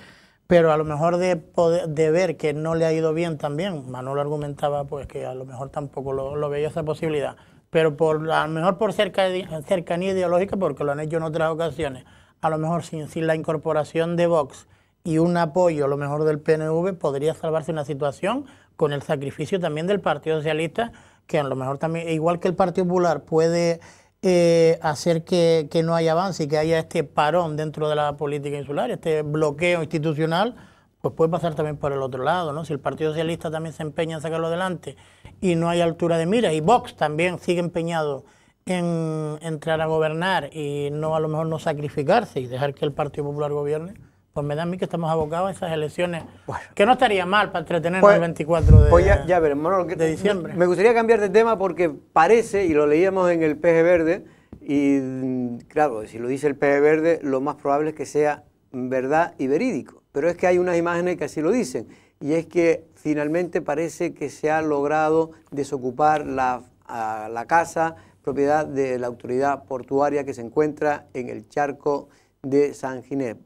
pero a lo mejor de ver que no le ha ido bien también. Manolo argumentaba pues que a lo mejor tampoco lo veía esa posibilidad, pero a lo mejor por cercanía ideológica, porque lo han hecho en otras ocasiones, a lo mejor sin la incorporación de Vox y un apoyo a lo mejor del PNV podría salvarse una situación con el sacrificio también del Partido Socialista, que a lo mejor también, igual que el Partido Popular puede hacer que no haya avance y que haya este parón dentro de la política insular, este bloqueo institucional, pues puede pasar también por el otro lado, ¿no? Si el Partido Socialista también se empeña en sacarlo adelante y no hay altura de mira, y Vox también sigue empeñado en entrar a gobernar y no, a lo mejor no sacrificarse y dejar que el Partido Popular gobierne, pues me da a mí que estamos abocados a esas elecciones, que no estaría mal para entretenernos el 24 de diciembre. Me gustaría cambiar de tema porque parece, y lo leíamos en el Peje Verde, y claro, si lo dice el Peje Verde, lo más probable es que sea verdad y verídico, pero es que hay unas imágenes que así lo dicen, y es que finalmente parece que se ha logrado desocupar la casa propiedad de la autoridad portuaria que se encuentra en el charco de San Ginés.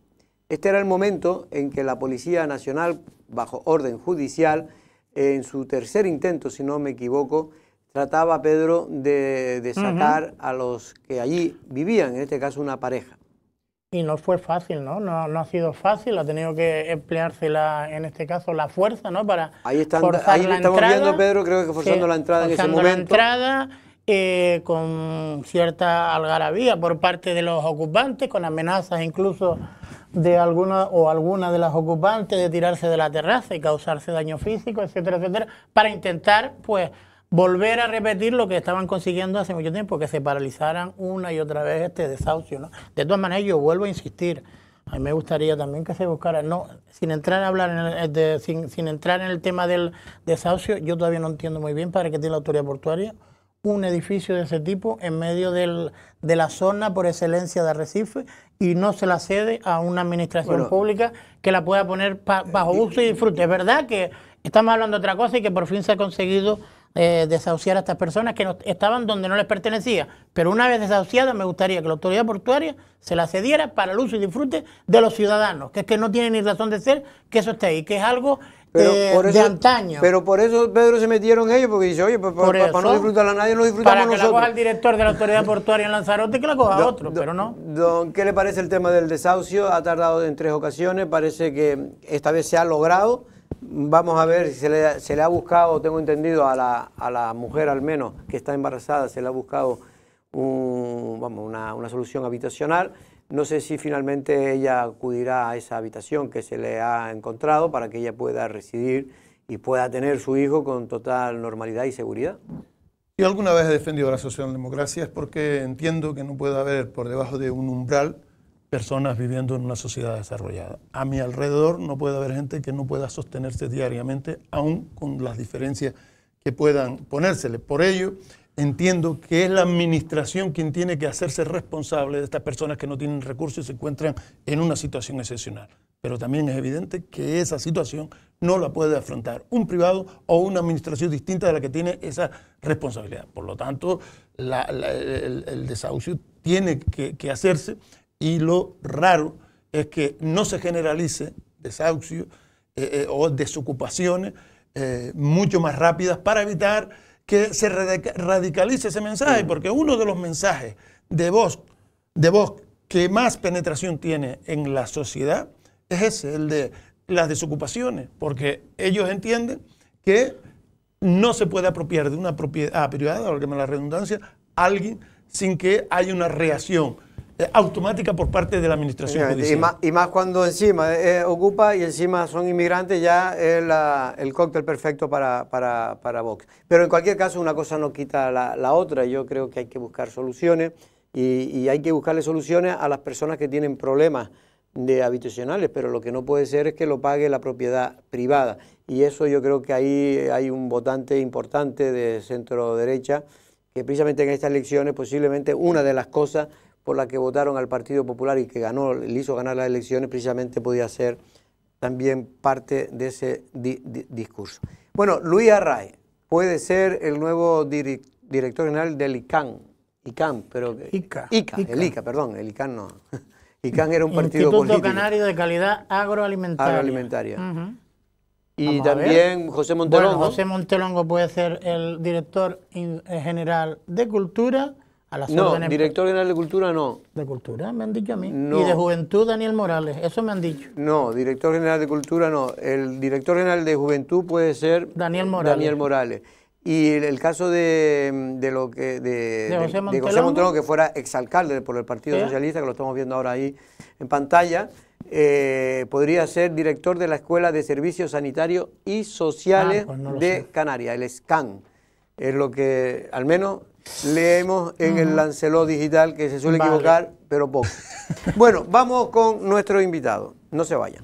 Este era el momento en que la Policía Nacional, bajo orden judicial, en su tercer intento, si no me equivoco, trataba, Pedro, de sacar a los que allí vivían, en este caso una pareja. Y no fue fácil, ¿no? No ha sido fácil, ha tenido que emplearse en este caso la fuerza, ¿no? Para forzar ahí la estamos entrada, viendo, Pedro, creo que forzando la entrada en ese momento. La entrada, con cierta algarabía por parte de los ocupantes, con amenazas incluso de alguna de las ocupantes de tirarse de la terraza y causarse daño físico, etcétera, etcétera, para intentar pues volver a repetir lo que estaban consiguiendo hace mucho tiempo, que se paralizaran una y otra vez este desahucio, ¿no? De todas maneras, yo vuelvo a insistir, A mí me gustaría también que se buscara, no, sin entrar a hablar sin entrar en el tema del desahucio, yo todavía no entiendo muy bien para qué tiene la autoridad portuaria un edificio de ese tipo en medio de la zona por excelencia de Arrecife y no se la cede a una administración pública que la pueda poner bajo uso y disfrute. Es verdad que estamos hablando de otra cosa y que por fin se ha conseguido desahuciar a estas personas que estaban donde no les pertenecía, pero una vez desahuciadas me gustaría que la autoridad portuaria se la cediera para el uso y disfrute de los ciudadanos, que es que no tiene ni razón de ser que eso esté ahí, que es algo de antaño. Pero por eso, Pedro, se metieron ellos, porque dice, oye, para no disfrutarla a nadie, no disfrutamos para que nosotros. la coja el director de la autoridad portuaria en Lanzarote, que la coja otro, pero no. ¿Qué le parece el tema del desahucio? Ha tardado en 3 ocasiones, parece que esta vez se ha logrado. Vamos a ver si se le ha buscado, tengo entendido, a la mujer al menos que está embarazada, se le ha buscado una solución habitacional. No sé si finalmente ella acudirá a esa habitación que se le ha encontrado para que ella pueda residir y pueda tener su hijo con total normalidad y seguridad. Si alguna vez he defendido la socialdemocracia es porque entiendo que no puede haber por debajo de un umbral personas viviendo en una sociedad desarrollada. A mi alrededor no puede haber gente que no pueda sostenerse diariamente, aún con las diferencias que puedan ponérsele. Por ello, entiendo que es la administración quien tiene que hacerse responsable de estas personas que no tienen recursos y se encuentran en una situación excepcional. Pero también es evidente que esa situación no la puede afrontar un privado o una administración distinta de la que tiene esa responsabilidad. Por lo tanto, el desahucio tiene que hacerse. Y lo raro es que no se generalice desahucio o desocupaciones mucho más rápidas para evitar que se radicalice ese mensaje, porque uno de los mensajes de voz que más penetración tiene en la sociedad es ese, el de las desocupaciones, porque ellos entienden que no se puede apropiar de una propiedad privada, valga la redundancia, alguien sin que haya una reacción automática por parte de la administración judicial. Y más cuando encima ocupa y encima son inmigrantes, ya es el cóctel perfecto para Vox. Pero en cualquier caso una cosa no quita la otra. Yo creo que hay que buscar soluciones y hay que buscarle soluciones a las personas que tienen problemas de habitacionales, pero lo que no puede ser es que lo pague la propiedad privada. Y eso yo creo que ahí hay un votante importante de centro derecha que precisamente en estas elecciones posiblemente una de las cosas por la que votaron al Partido Popular y que le hizo ganar las elecciones, precisamente podía ser también parte de ese discurso. Bueno, Luis Arraez puede ser el nuevo director general del ICANN, pero el ICANN no. ICANN era un partido político. Instituto Canario de Calidad Agroalimentaria. Y vamos también José Montelongo. Bueno, José Montelongo puede ser el director general de Cultura. No, director general de Cultura no. ¿De Cultura? Me han dicho a mí. No. Y de Juventud, Daniel Morales. Eso me han dicho. No, director general de Cultura no. El director general de Juventud puede ser Daniel Morales. Y el caso de José Montelongo, que fuera exalcalde por el Partido Socialista, que lo estamos viendo ahora ahí en pantalla, podría ser director de la Escuela de Servicios Sanitarios y Sociales de Canarias, el SCAN. Es lo que al menos leemos en el Lancelot digital, que se suele equivocar, pero poco. Bueno, vamos con nuestro invitado. No se vayan.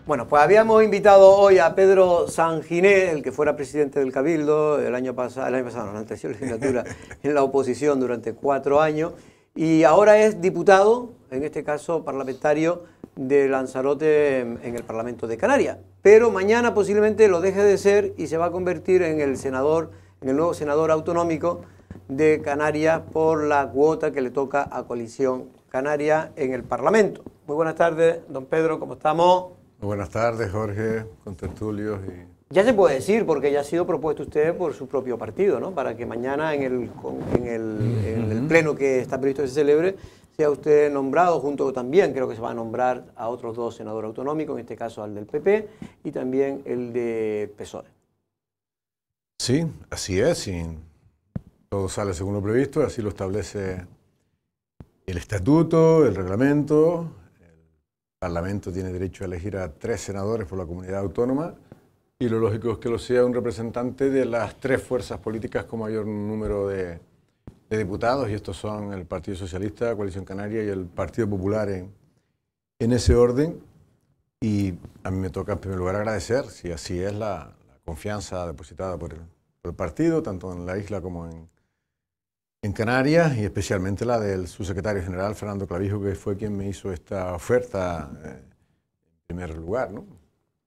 Bueno, pues habíamos invitado hoy a Pedro Sanginé, el que fuera presidente del Cabildo el año pasado, no, la anterior legislatura, en la oposición durante 4 años, y ahora es diputado, en este caso parlamentario, de Lanzarote en el Parlamento de Canarias. Pero mañana posiblemente lo deje de ser y se va a convertir en el nuevo senador autonómico de Canarias por la cuota que le toca a Coalición Canaria en el Parlamento. Muy buenas tardes, don Pedro, ¿cómo estamos? Buenas tardes, Jorge, contertulios y... Ya se puede decir, porque ya ha sido propuesto usted por su propio partido, ¿no? Para que mañana en el pleno que está previsto que se celebre, sea usted nombrado junto también, creo que se va a nombrar a otros 2 senadores autonómicos, en este caso al del PP y también el de PSOE. Sí, así es, y todo sale según lo previsto, así lo establece el estatuto, el reglamento. El Parlamento tiene derecho a elegir a 3 senadores por la comunidad autónoma y lo lógico es que lo sea un representante de las 3 fuerzas políticas con mayor número de diputados, y estos son el Partido Socialista, Coalición Canaria y el Partido Popular en ese orden. Y a mí me toca en primer lugar agradecer, si así es, la confianza depositada por el partido, tanto en la isla como en Canarias, y especialmente la del subsecretario general, Fernando Clavijo, que fue quien me hizo esta oferta en primer lugar, ¿no?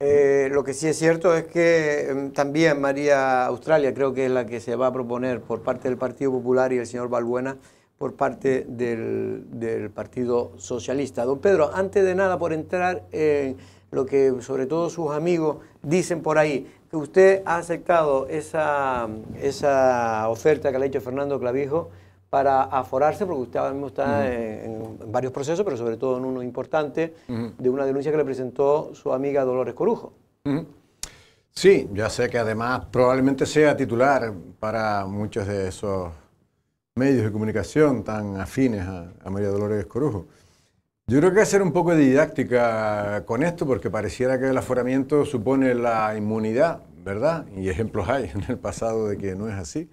Lo que sí es cierto es que también María Australia creo que es la que se va a proponer por parte del Partido Popular y el señor Balbuena por parte del Partido Socialista. Don Pedro, antes de nada, por entrar en lo que sobre todo sus amigos dicen por ahí, que usted ha aceptado esa oferta que le ha hecho Fernando Clavijo para aforarse, porque usted ahora mismo está en varios procesos, pero sobre todo en uno importante, de una denuncia que le presentó su amiga Dolores Corujo. Sí, ya sé que además probablemente sea titular para muchos de esos medios de comunicación tan afines a María Dolores Corujo. Yo creo que hay que hacer un poco de didáctica con esto, porque pareciera que el aforamiento supone la inmunidad, ¿verdad? Y ejemplos hay en el pasado de que no es así.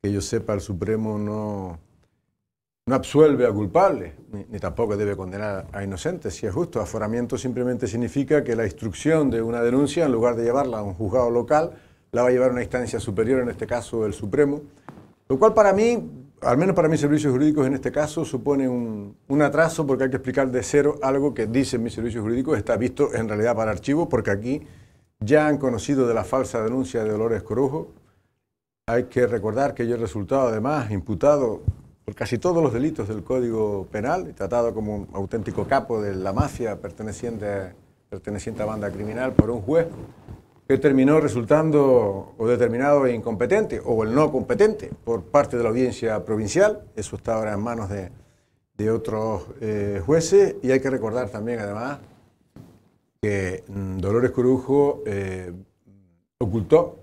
Que yo sepa, el Supremo no absuelve a culpables, ni tampoco debe condenar a inocentes, si es justo. Aforamiento simplemente significa que la instrucción de una denuncia, en lugar de llevarla a un juzgado local, la va a llevar a una instancia superior, en este caso el Supremo, lo cual para mí, al menos para mis servicios jurídicos en este caso, supone un atraso, porque hay que explicar de cero algo que dicen mis servicios jurídicos, está visto en realidad para archivo, porque aquí ya han conocido de la falsa denuncia de Dolores Corujo. Hay que recordar que yo he resultado además imputado por casi todos los delitos del Código Penal y tratado como un auténtico capo de la mafia perteneciente a banda criminal por un juez que terminó resultando o determinado incompetente o el no competente por parte de la audiencia provincial. Eso está ahora en manos de otros jueces, y hay que recordar también además que Dolores Corujo ocultó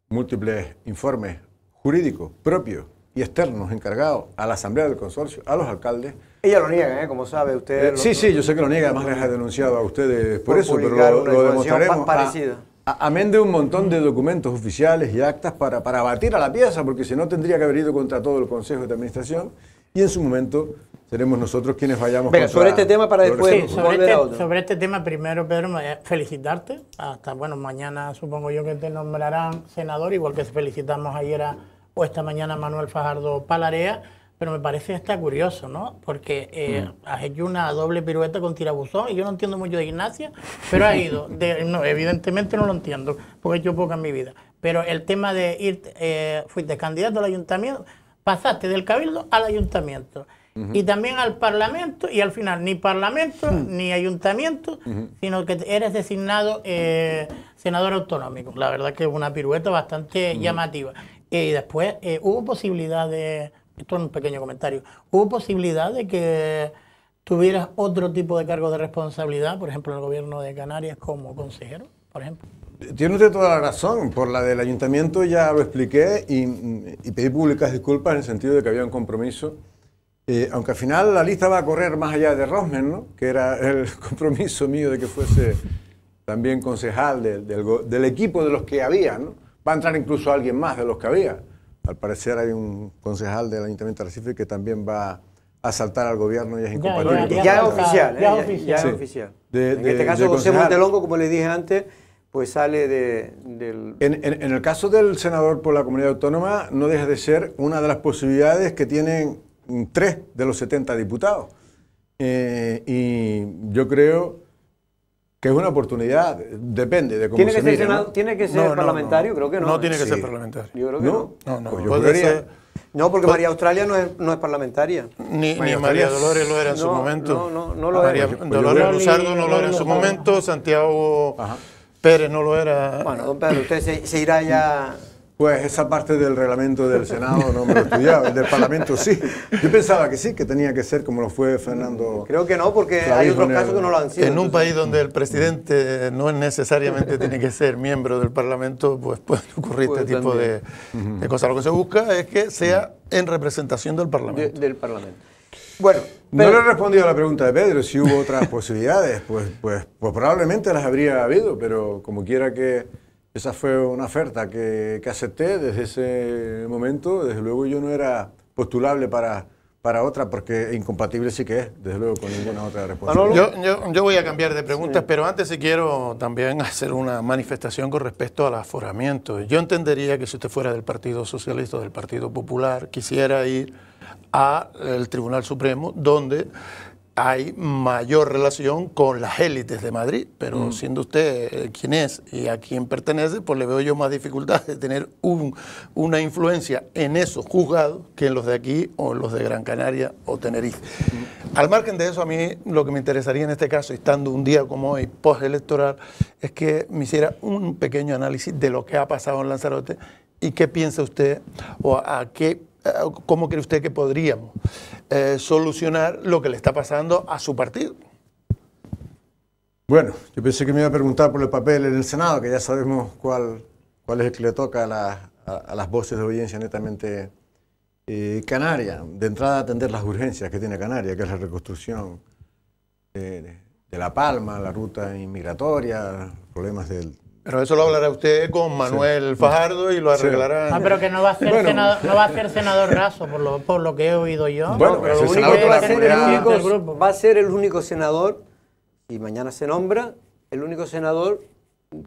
múltiples informes jurídicos propios y externos encargados a la Asamblea del Consorcio, a los alcaldes. Ella lo niega, como sabe usted. Sí, yo sé que lo niega, además les ha denunciado a ustedes por eso, pero lo demostraremos. Amén de un montón de documentos oficiales y actas para batir a la pieza, porque si no tendría que haber ido contra todo el Consejo de Administración, y en su momento seremos nosotros quienes vayamos contra... sobre este tema para después... Sí, sobre este tema, primero, Pedro, felicitarte. Hasta, bueno, mañana supongo yo que te nombrarán senador, igual que felicitamos ayer o esta mañana a Manuel Fajardo Palarea, pero me parece está curioso, ¿no? Porque has hecho una doble pirueta con tirabuzón, y yo no entiendo mucho de gimnasia, pero has ido. No, evidentemente no lo entiendo, porque he hecho poco en mi vida. Pero el tema de ir, fuiste candidato al ayuntamiento, pasaste del cabildo al ayuntamiento. Y también al Parlamento, y al final ni Parlamento ni Ayuntamiento, sino que eres designado senador autonómico. La verdad que es una pirueta bastante llamativa. Y después hubo posibilidad de, esto es un pequeño comentario, hubo posibilidad de que tuvieras otro tipo de cargo de responsabilidad, por ejemplo en el gobierno de Canarias como consejero, por ejemplo. Tiene usted toda la razón. Por la del ayuntamiento ya lo expliqué y pedí públicas disculpas en el sentido de que había un compromiso. Aunque al final la lista va a correr más allá de Rosmen, ¿no? Que era el compromiso mío de que fuese también concejal del equipo de los que había, ¿no? Va a entrar incluso alguien más de los que había. Al parecer hay un concejal del Ayuntamiento de Arrecife que también va a saltar al gobierno y es incompatible. Ya es oficial. Ya es oficial. En este caso José Montelongo, como les dije antes, pues sale del... En el caso del senador por la comunidad autónoma no deja de ser una de las posibilidades que tienen 3 de los 70 diputados. Y yo creo que es una oportunidad, depende de cómo se mire, ¿no? ¿Tiene que ser parlamentario? Creo que no. No tiene que ser parlamentario. Yo creo que no. Pues yo juraría... No, porque María Australia no es parlamentaria. Ni María Dolores lo era en su momento. No lo era. Dolores Luzardo no lo era en su momento, Santiago Pérez no lo era. Bueno, don Pedro, usted se irá ya... Pues esa parte del reglamento del Senado no me lo he estudiado, el del Parlamento sí. Yo pensaba que sí, que tenía que ser como lo fue Fernando. Creo que no, porque hay otros casos que no lo han sido. En un país donde el presidente no necesariamente tiene que ser miembro del Parlamento, pues puede ocurrir este tipo de cosas. Lo que se busca es que sea en representación del Parlamento. Del Parlamento. Bueno, no le he respondido a la pregunta de Pedro, si hubo otras posibilidades, pues probablemente las habría habido, pero como quiera que esa fue una oferta que acepté desde ese momento, desde luego yo no era postulable para otra, porque incompatible sí que es, desde luego, con ninguna otra responsabilidad. Yo voy a cambiar de preguntas, pero antes sí quiero también hacer una manifestación con respecto al aforamiento. Yo entendería que si usted fuera del Partido Socialista o del Partido Popular, quisiera ir al Tribunal Supremo, donde hay mayor relación con las élites de Madrid, pero siendo usted quien es y a quien pertenece, pues le veo yo más dificultad de tener una influencia en esos juzgados que en los de aquí o en los de Gran Canaria o Tenerife. Al margen de eso, a mí lo que me interesaría en este caso, estando un día como hoy, postelectoral, es que me hiciera un pequeño análisis de lo que ha pasado en Lanzarote y qué piensa usted o cómo cree usted que podríamos solucionar lo que le está pasando a su partido. Bueno, yo pensé que me iba a preguntar por el papel en el Senado, que ya sabemos cuál es el que le toca a las voces de audiencia netamente canaria. De entrada, atender las urgencias que tiene Canarias, que es la reconstrucción de La Palma, la ruta inmigratoria, problemas del... Pero eso lo hablará usted con Manuel Fajardo y lo arreglará. Ah, pero que no va a ser senador Raso, por lo que he oído yo. Bueno, pero lo único que va a ser el único senador, y mañana se nombra, el único senador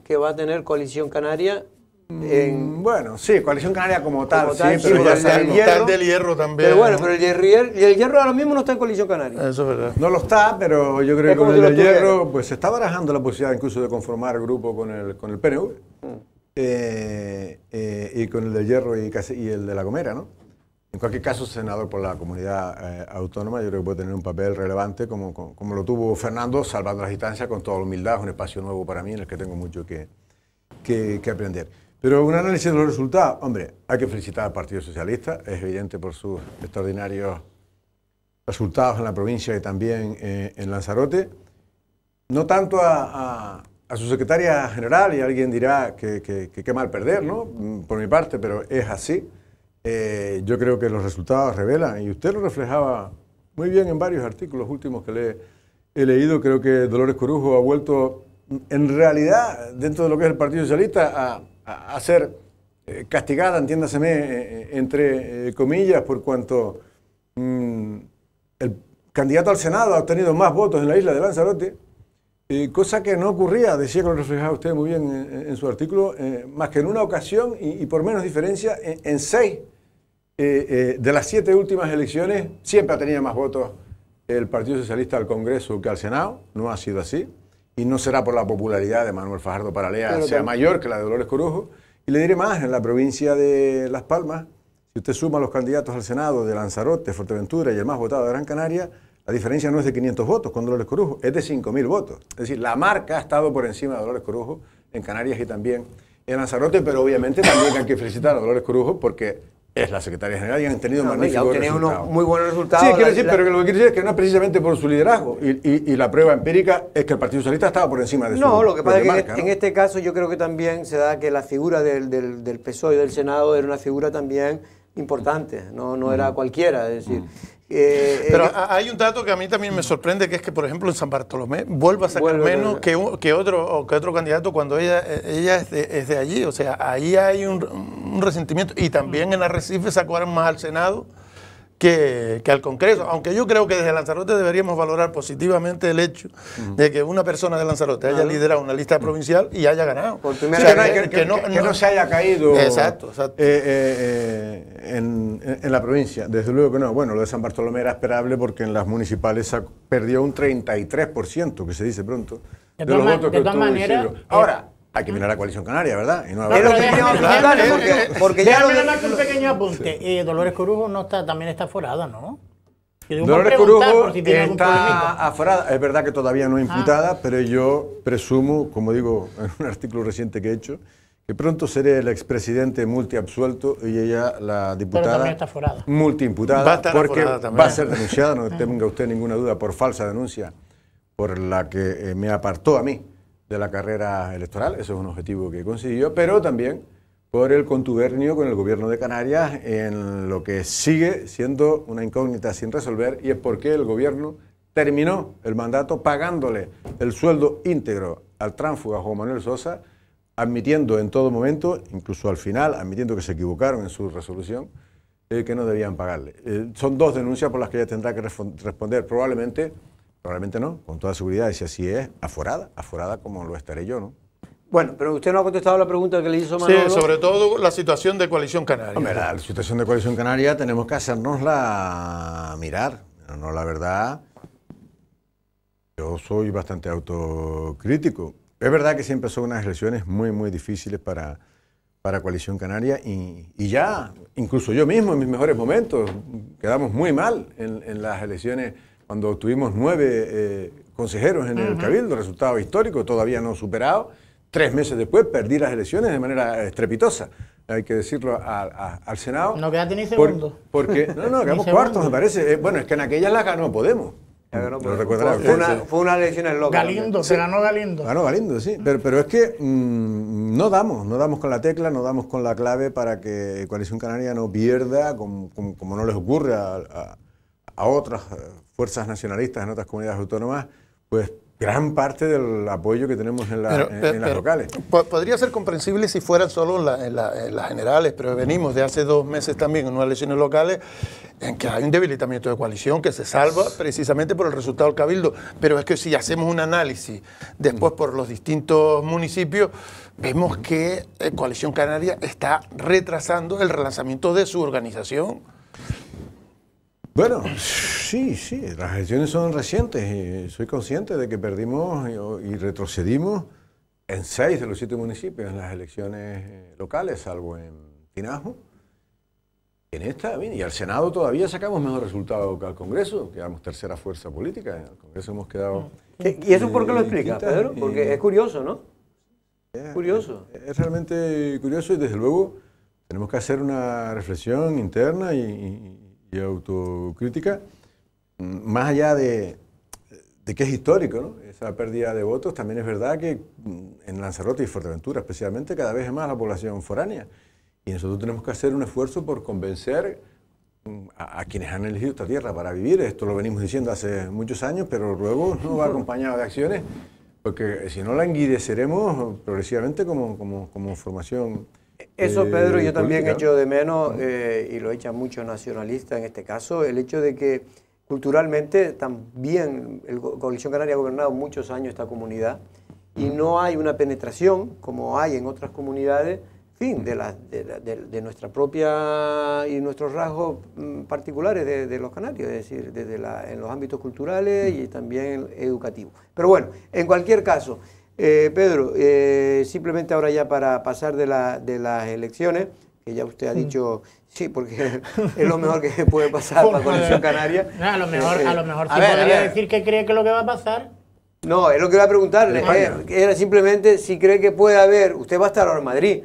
que va a tener Coalición Canaria. Bueno, sí, Coalición Canaria como tal, sí, pero ya está del Hierro también. Pero bueno, pero el Hierro ahora mismo no está en Coalición Canaria. Eso es verdad. No lo está, pero yo creo que con el Hierro pues se está barajando la posibilidad incluso de conformar el grupo con el PNV y con el del Hierro y el de La Gomera, ¿no? En cualquier caso, senador por la comunidad autónoma, yo creo que puede tener un papel relevante como lo tuvo Fernando, salvando las distancias con toda la humildad. Es un espacio nuevo para mí en el que tengo mucho que aprender. Pero un análisis de los resultados, hombre, hay que felicitar al Partido Socialista, es evidente por sus extraordinarios resultados en la provincia y también en Lanzarote. No tanto a su secretaria general, y alguien dirá que qué mal perder, ¿no? Por mi parte, pero es así. Yo creo que los resultados revelan, y usted lo reflejaba muy bien en varios artículos últimos que le he leído. Creo que Dolores Corujo ha vuelto, en realidad, dentro de lo que es el Partido Socialista, a ser castigada, entiéndaseme, entre comillas, por cuanto el candidato al Senado ha obtenido más votos en la isla de Lanzarote, cosa que no ocurría, decía que lo reflejaba usted muy bien en su artículo, más que en una ocasión y por menos diferencia, en 6 de las 7 últimas elecciones siempre ha tenido más votos el Partido Socialista al Congreso que al Senado. No ha sido así. Y no será por la popularidad de Manuel Fajardo Paralea sea mayor que la de Dolores Corujo. Y le diré más, en la provincia de Las Palmas, si usted suma los candidatos al Senado de Lanzarote, Fuerteventura y el más votado de Gran Canaria, la diferencia no es de 500 votos con Dolores Corujo, es de 5.000 votos. Es decir, la marca ha estado por encima de Dolores Corujo en Canarias y también en Lanzarote, pero obviamente también hay que felicitar a Dolores Corujo porque es la secretaria general y han tenido magníficos resultados. Unos muy buenos resultados. Sí, quiero decir, pero que lo que quiero decir es que no es precisamente por su liderazgo. Y la prueba empírica es que el Partido Socialista estaba por encima de su No, lo que pasa es que marca, en este caso yo creo que también se da que la figura del PSOE y del Senado era una figura también importante, no era cualquiera, es decir... Pero hay un dato que a mí también me sorprende, que es que, por ejemplo, en San Bartolomé vuelve a sacar menos que otro candidato cuando ella es de allí. O sea, ahí hay un resentimiento. Y también en Arrecife sacaron más al Senado que al Congreso. Aunque yo creo que desde Lanzarote deberíamos valorar positivamente el hecho de que una persona de Lanzarote haya liderado una lista provincial y haya ganado. Por primera vez, que no se haya caído en la provincia. Desde luego que no. Bueno, lo de San Bartolomé era esperable porque en las municipales perdió un 33%, que se dice pronto, de los votos que obtuvo Isidro. Ahora, hay que mirar a Coalición Canaria, ¿verdad? Y no porque ya un pequeño apunte. Dolores Corujo también está aforada, ¿no? Dolores Corujo está aforada. Es verdad que todavía no es imputada, pero yo presumo, como digo en un artículo reciente que he hecho, que pronto seré el expresidente multiabsuelto y ella la diputada multiimputada, porque va a ser denunciada, no tenga usted ninguna duda, por falsa denuncia, por la que me apartó a mí de la carrera electoral. Eso es un objetivo que consiguió, pero también por el contubernio con el gobierno de Canarias en lo que sigue siendo una incógnita sin resolver, y es por qué el gobierno terminó el mandato pagándole el sueldo íntegro al tránsfuga Juan Manuel Sosa, admitiendo en todo momento, incluso al final, admitiendo que se equivocaron en su resolución, que no debían pagarle. Son dos denuncias por las que ella tendrá que responder, probablemente no, con toda seguridad, y si así es, aforada como lo estaré yo, ¿no? Bueno, pero usted no ha contestado la pregunta que le hizo Manolo. Sí, sobre todo la situación de Coalición Canaria. Hombre, la situación de Coalición Canaria tenemos que hacernosla mirar. No, la verdad, yo soy bastante autocrítico. Es verdad que siempre son unas elecciones muy, muy difíciles para Coalición Canaria y ya, incluso yo mismo en mis mejores momentos, quedamos muy mal en las elecciones cuando tuvimos 9 consejeros en el Cabildo, resultado histórico, todavía no superado. 3 meses después perdí las elecciones de manera estrepitosa, hay que decirlo al Senado. No quedaste ni segundo. Porque, no, quedamos cuartos, me parece. Bueno, es que en aquellas las ganó Podemos. Fue una elección loca. Galindo, se ganó Galindo. Ganó Galindo, sí. Pero es que no damos con la tecla, no damos con la clave para que Coalición Canaria no pierda, como no les ocurre a otras fuerzas nacionalistas en otras comunidades autónomas, pues gran parte del apoyo que tenemos en las locales. Podría ser comprensible si fueran solo en las generales, pero venimos de hace 2 meses también en unas elecciones locales en que hay un debilitamiento de coalición que se salva precisamente por el resultado del Cabildo. Pero es que si hacemos un análisis después por los distintos municipios, vemos que Coalición Canaria está retrasando el relanzamiento de su organización. Bueno, sí, las elecciones son recientes y soy consciente de que perdimos y retrocedimos en 6 de los 7 municipios en las elecciones locales, salvo en Tinajo. En esta, y al Senado todavía sacamos mejor resultado que al Congreso, quedamos tercera fuerza política, en el Congreso hemos quedado... ¿Y eso por qué lo explica, Pedro? Porque es curioso, ¿no? Curioso. Es realmente curioso y desde luego tenemos que hacer una reflexión interna y autocrítica, más allá de que es histórico, ¿no? Esa pérdida de votos. También es verdad que en Lanzarote y Fuerteventura especialmente cada vez es más la población foránea y nosotros tenemos que hacer un esfuerzo por convencer a quienes han elegido esta tierra para vivir. Esto lo venimos diciendo hace muchos años, pero luego no va acompañado de acciones, porque si no languideceremos progresivamente como formación. Eso, Pedro, yo también política. echo de menos, y lo echan muchos nacionalistas en este caso, el hecho de que culturalmente también Coalición Canaria ha gobernado muchos años esta comunidad y no hay una penetración como hay en otras comunidades, en fin, de nuestra propia y nuestros rasgos particulares de los canarios, es decir, en los ámbitos culturales y también educativos. Pero bueno, en cualquier caso, Pedro, simplemente ahora ya para pasar de las elecciones, que ya usted ha dicho, sí, porque es lo mejor que puede pasar para Coalición Canaria. No, a lo mejor sí podría decir que cree que lo que va a pasar. No, es lo que iba a preguntarle, era simplemente si cree que puede haber, usted va a estar ahora en Madrid,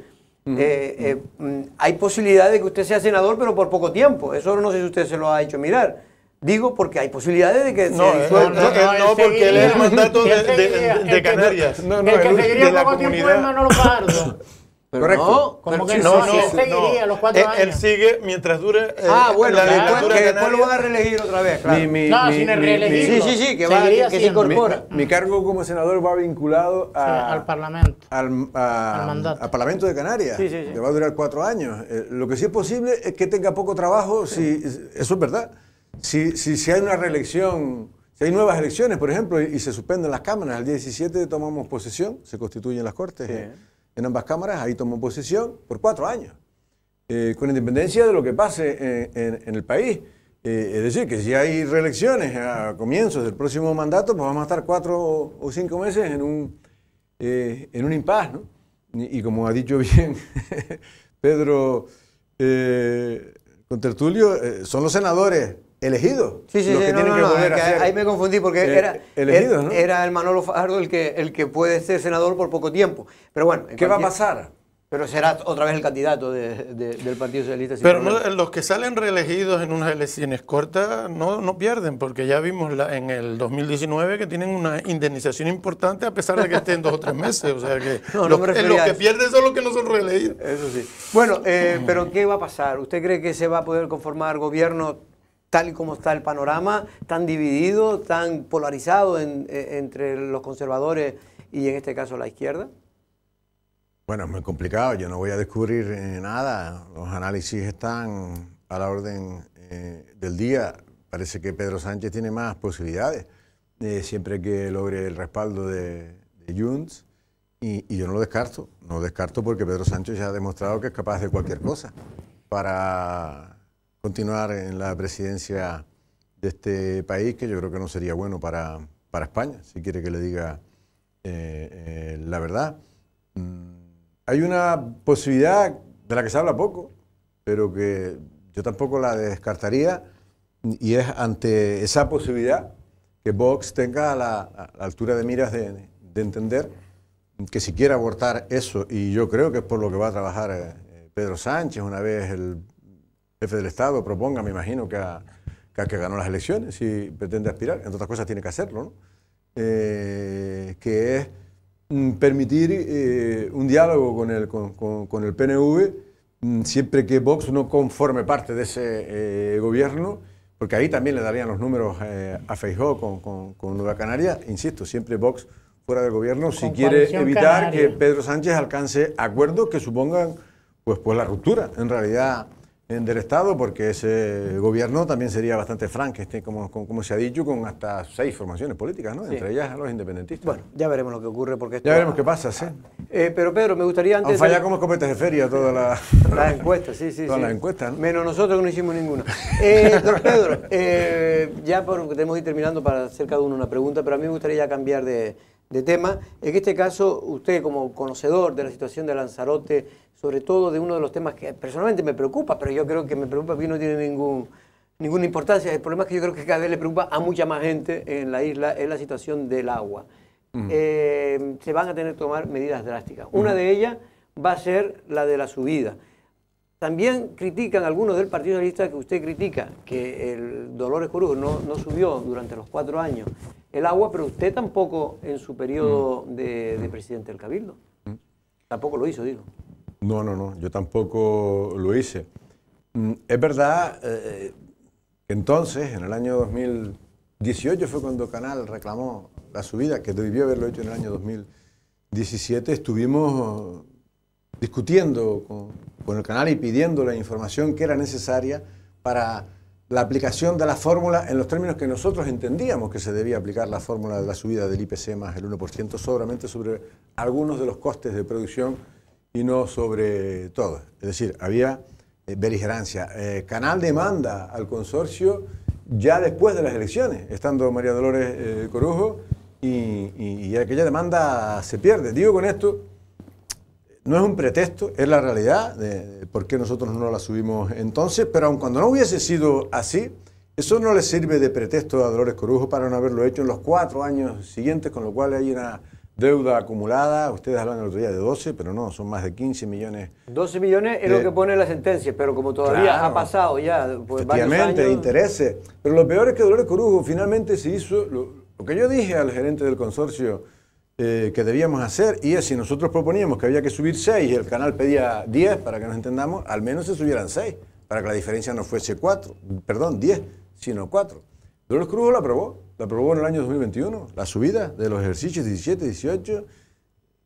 hay posibilidad de que usted sea senador, pero por poco tiempo, eso no sé si usted se lo ha hecho mirar. Digo porque hay posibilidades de que no, porque él es el mandato de Canarias. El que seguiría poco tiempo es Manolo Fajardo. Correcto. Como que no seguiría los 4 años. Él sigue mientras dure bueno, la legislatura que después lo van a reelegir otra vez, claro. Sin reelegirlo. Sí, que se incorpora. Mi cargo como senador va vinculado al Parlamento. Al Parlamento de Canarias, que va a durar 4 años. Lo que sí es posible es que tenga poco trabajo, eso es verdad. Si hay una reelección, si hay nuevas elecciones, por ejemplo, y se suspenden las cámaras, el día 17 tomamos posesión, se constituyen las Cortes en ambas cámaras, ahí tomo posesión por 4 años, con independencia de lo que pase en el país. Es decir, que si hay reelecciones a comienzos del próximo mandato, pues vamos a estar 4 o 5 meses en un impasse, ¿no? Y como ha dicho bien Pedro Contertulio, son los senadores elegidos. Los que tienen que poder hacer. Ahí me confundí porque elegidos, ¿no? Era el Manolo Fajardo el que puede ser senador por poco tiempo. Pero bueno, ¿qué va a pasar? Pero será otra vez el candidato del Partido Socialista. Pero no, los que salen reelegidos en unas elecciones cortas no pierden, porque ya vimos en el 2019 que tienen una indemnización importante a pesar de que estén 2 o 3 meses. O sea que los que pierden son los que no son reelegidos. Eso sí. Bueno, pero ¿qué va a pasar? ¿Usted cree que se va a poder conformar gobierno tal y como está el panorama, tan dividido, tan polarizado entre los conservadores y en este caso la izquierda? Bueno, es muy complicado, yo no voy a descubrir nada, los análisis están a la orden del día. Parece que Pedro Sánchez tiene más posibilidades, siempre que logre el respaldo de Junts, y yo no lo descarto porque Pedro Sánchez ya ha demostrado que es capaz de cualquier cosa para continuar en la presidencia de este país, que yo creo que no sería bueno para España, si quiere que le diga la verdad. Hay una posibilidad de la que se habla poco, pero que yo tampoco la descartaría, y es ante esa posibilidad que Vox tenga a la altura de miras de entender que si quiere abortar eso, y yo creo que es por lo que va a trabajar Pedro Sánchez una vez el jefe del Estado proponga, me imagino que ganó las elecciones, si pretende aspirar, entre otras cosas tiene que hacerlo, ¿no? Que es permitir un diálogo con el PNV siempre que Vox no conforme parte de ese gobierno, porque ahí también le darían los números a Feijóo con Nueva Canaria. Insisto, siempre Vox fuera del gobierno si quiere evitar que Pedro Sánchez alcance acuerdos que supongan pues la ruptura en realidad del Estado, porque ese gobierno también sería bastante Frankenstein, como se ha dicho, con hasta 6 formaciones políticas, ¿no? Sí. Entre ellas los independentistas. Bueno, ya veremos lo que ocurre, porque ya veremos qué pasa, sí. Pero Pedro, me gustaría antes... Han fallado como escopetas de feria todas las encuestas, sí. Todas las encuestas, ¿no? Menos nosotros que no hicimos ninguna. Don Pedro, ya porque tenemos que ir terminando para hacer cada uno una pregunta, pero a mí me gustaría ya cambiar de tema. En este caso, usted como conocedor de la situación de Lanzarote, sobre todo de uno de los temas que personalmente me preocupa, pero yo creo que me preocupa porque no tiene ninguna importancia. El problema es que yo creo que cada vez le preocupa a mucha más gente en la isla, es la situación del agua. Se van a tener que tomar medidas drásticas. Una de ellas va a ser la de la subida. También critican algunos del Partido Socialista, que usted critica, que el Dolores Corujo no subió durante los 4 años el agua, pero usted tampoco en su periodo de presidente del Cabildo. Tampoco lo hizo, digo. No, yo tampoco lo hice. Es verdad que entonces, en el año 2018, fue cuando Canal reclamó la subida, que debió haberlo hecho en el año 2017, estuvimos discutiendo con el Canal y pidiendo la información que era necesaria para la aplicación de la fórmula en los términos que nosotros entendíamos que se debía aplicar la fórmula de la subida del IPC más el 1%, solamente sobre algunos de los costes de producción y no sobre todo. Es decir, había beligerancia. Canal demanda al consorcio ya después de las elecciones, estando María Dolores Corujo, y aquella demanda se pierde. Digo con esto, no es un pretexto, es la realidad de por qué nosotros no la subimos entonces, pero aun cuando no hubiese sido así, eso no le sirve de pretexto a Dolores Corujo para no haberlo hecho en los 4 años siguientes, con lo cual hay una deuda acumulada. Ustedes hablan el otro día de 12, pero no, son más de 15 millones. 12 millones es lo que pone la sentencia, pero como todavía ha pasado ya pues, varios años... intereses. Pero lo peor es que Dolores Corujo finalmente se hizo lo que yo dije al gerente del consorcio que debíamos hacer, y es, si nosotros proponíamos que había que subir 6 y el Canal pedía 10, para que nos entendamos, al menos se subieran 6, para que la diferencia no fuese 10, sino 4. Dolores Corujo la aprobó en el año 2021, la subida de los ejercicios 17, 18,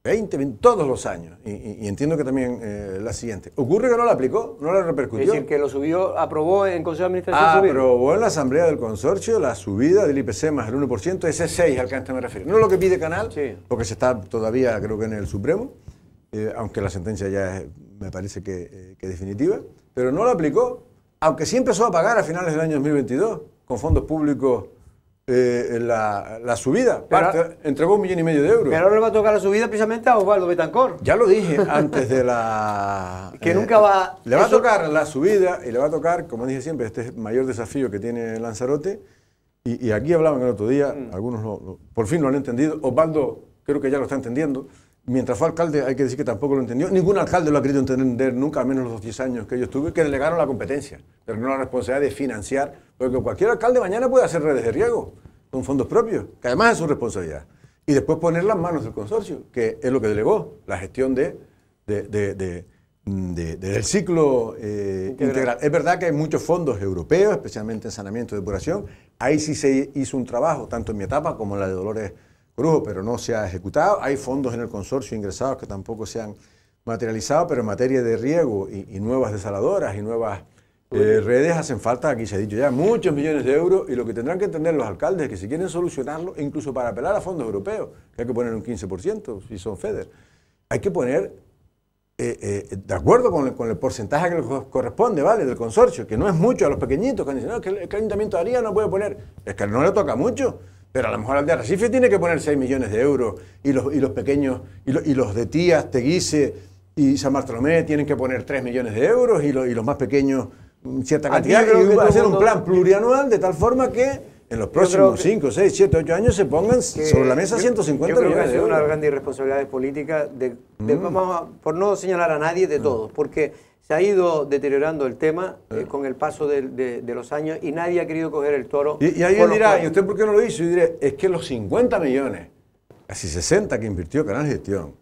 20, todos los años, y entiendo que también la siguiente. Ocurre que no la aplicó, no la repercutió. Es decir, que lo subió, aprobó en Consejo de Administración. Aprobó en la Asamblea del Consorcio la subida del IPC más el 1%, ese 6 al que antes me refiero. No es lo que pide Canal, porque se está todavía, creo que en el Supremo, aunque la sentencia ya me parece que definitiva, pero no la aplicó, aunque sí empezó a pagar a finales del año 2022, con fondos públicos, la subida. Entregó 1,5 millones de euros. Pero ahora le va a tocar la subida precisamente a Osvaldo Betancourt. Ya lo dije antes de la... que nunca va... Le va a tocar la subida y le va a tocar, como dije siempre, este es el mayor desafío que tiene Lanzarote. Y aquí hablaban el otro día, algunos por fin lo han entendido. Osvaldo creo que ya lo está entendiendo. Mientras fue alcalde, hay que decir que tampoco lo entendió. Ningún alcalde lo ha querido entender nunca, al menos los 10 años que yo estuve, que delegaron la competencia, pero no la responsabilidad de financiar, porque cualquier alcalde mañana puede hacer redes de riego con fondos propios, que además es su responsabilidad. Y después ponerla en manos del consorcio, que es lo que delegó, la gestión del ciclo integral. Es verdad que hay muchos fondos europeos, especialmente en saneamiento y depuración. Ahí sí se hizo un trabajo, tanto en mi etapa como en la de Dolores Corujo, pero no se ha ejecutado. Hay fondos en el consorcio ingresados que tampoco se han materializado, pero en materia de riego y nuevas desaladoras y nuevas redes hacen falta, aquí se ha dicho ya, muchos millones de euros, y lo que tendrán que entender los alcaldes es que si quieren solucionarlo, incluso para apelar a fondos europeos, que hay que poner un 15% si son FEDER, hay que poner de acuerdo con el porcentaje que les corresponde, ¿vale?, del consorcio, que no es mucho a los pequeñitos, que dicen, no, que el Ayuntamiento de Alía no puede poner, es que no le toca mucho. Pero a lo mejor al de Arrecife tiene que poner 6 millones de euros y los pequeños, y los de Tías, Teguise y San Bartolomé tienen que poner 3 millones de euros y los más pequeños cierta cantidad. Y va a ser un plan plurianual de tal forma que en los próximos 5, 6, 7, 8 años se pongan sobre la mesa 150 millones de euros. Una gran irresponsabilidad política, por no señalar a nadie, de todos, porque se ha ido deteriorando el tema con el paso de los años y nadie ha querido coger el toro. Y alguien dirá, ¿y usted por qué no lo hizo? Y diré, es que los 50 millones, casi 60 que invirtió Canal Gestión,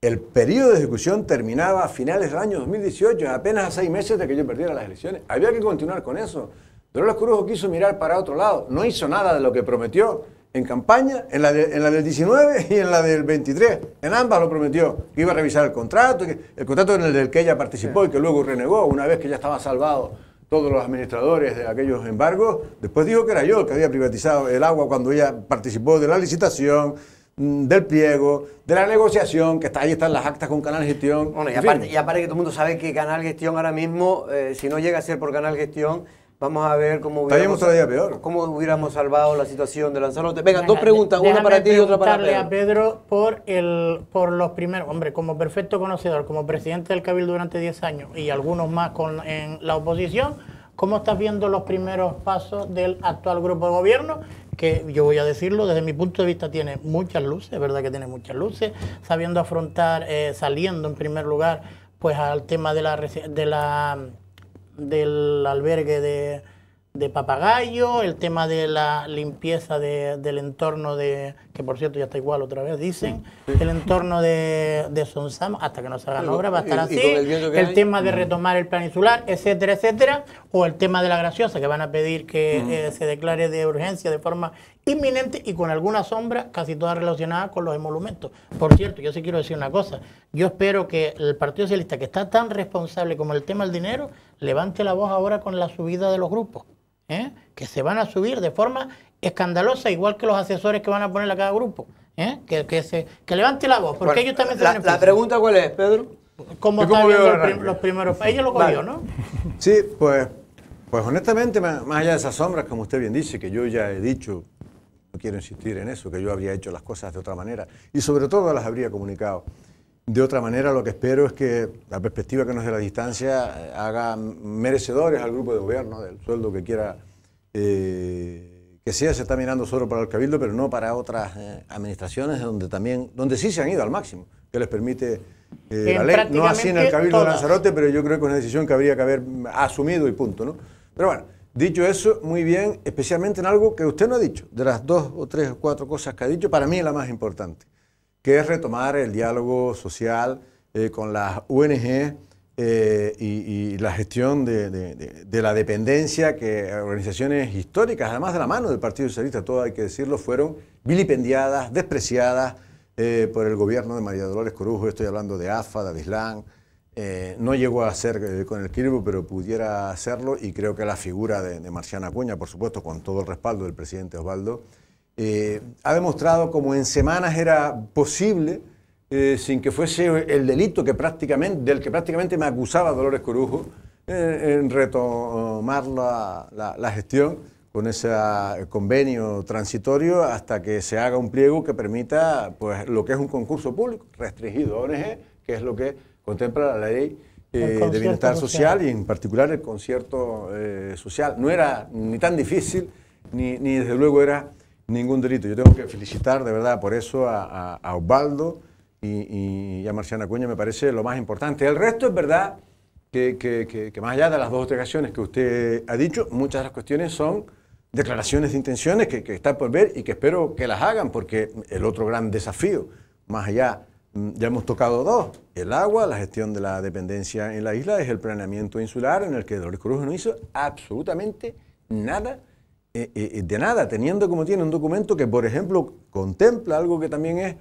el periodo de ejecución terminaba a finales del año 2018, apenas a 6 meses de que yo perdiera las elecciones. Había que continuar con eso. Dolores Corujo quiso mirar para otro lado, no hizo nada de lo que prometió en campaña, en la del 19 y en la del 23. En ambas lo prometió, que iba a revisar el contrato en el del que ella participó y que luego renegó una vez que ya estaban salvados todos los administradores de aquellos embargos. Después dijo que era yo el que había privatizado el agua cuando ella participó de la licitación, del pliego, de la negociación, que ahí están las actas con Canal Gestión. Bueno, y aparte que todo el mundo sabe que Canal Gestión ahora mismo, si no llega a ser por Canal Gestión, vamos a ver cómo hubiéramos salvado la situación de Lanzarote. Venga, dos preguntas, una para ti y otra para Pedro. A Pedro por los primeros, hombre, como perfecto conocedor, como presidente del Cabildo durante 10 años y algunos más en la oposición, ¿cómo estás viendo los primeros pasos del actual grupo de gobierno? Que yo voy a decirlo, desde mi punto de vista tiene muchas luces, es verdad que tiene muchas luces, sabiendo afrontar, saliendo en primer lugar, pues al tema del albergue de Papagayo, el tema de la limpieza del entorno que por cierto ya está igual otra vez, dicen, el entorno de Sonsama, hasta que no se hagan obras va a estar así, el tema de retomar el plan insular, etcétera, etcétera, o el tema de la Graciosa, que van a pedir que se declare de urgencia de forma inminente y con alguna sombra, casi todas relacionadas con los emolumentos. Por cierto, yo sí quiero decir una cosa, yo espero que el Partido Socialista, que está tan responsable como el tema del dinero, levante la voz ahora con la subida de los grupos, que se van a subir de forma escandalosa, igual que los asesores que van a poner a cada grupo, que levante la voz, porque ellos también se benefician. ¿La pregunta cuál es, Pedro? ¿Cómo está viendo los primeros? Ella lo cogió, ¿no? Sí, pues honestamente, más allá de esas sombras, como usted bien dice, que yo ya he dicho, no quiero insistir en eso, que yo habría hecho las cosas de otra manera y sobre todo las habría comunicado de otra manera. Lo que espero es que la perspectiva que nos dé la distancia haga merecedores al grupo de gobierno del sueldo que quiera que sea. Se está mirando solo para el Cabildo, pero no para otras administraciones donde sí se han ido al máximo, que les permite la ley. No así en el Cabildo de Lanzarote, pero yo creo que es una decisión que habría que haber asumido y punto, ¿no? Pero bueno, dicho eso, muy bien, especialmente en algo que usted no ha dicho, de las 2 o 3 o 4 cosas que ha dicho, para mí es la más importante, que es retomar el diálogo social con las ONG y la gestión de la dependencia que organizaciones históricas, además de la mano del Partido Socialista, todo hay que decirlo, fueron vilipendiadas, despreciadas por el gobierno de María Dolores Corujo. Estoy hablando de AFA, de Avislán. No llegó a ser con el Kirbu, pero pudiera hacerlo, y creo que la figura de Marciana Acuña, por supuesto, con todo el respaldo del presidente Osvaldo, ha demostrado cómo en semanas era posible, sin que fuese el delito del que prácticamente me acusaba Dolores Corujo, en retomar la gestión con ese convenio transitorio hasta que se haga un pliego que permita pues, lo que es un concurso público restringido a ONG, que es lo que contempla la ley de bienestar social y en particular el concierto social. No era ni tan difícil, ni desde luego era ningún delito. Yo tengo que felicitar de verdad por eso a Osvaldo y a Marciano Acuña me parece lo más importante. El resto es verdad que más allá de las 2 o 3 acciones que usted ha dicho, muchas de las cuestiones son declaraciones de intenciones que están por ver y que espero que las hagan, porque el otro gran desafío, más allá, ya hemos tocado 2, el agua, la gestión de la dependencia en la isla, es el planeamiento insular en el que Dolores Corujo no hizo absolutamente nada, de nada, teniendo como tiene un documento que, por ejemplo, contempla algo que también es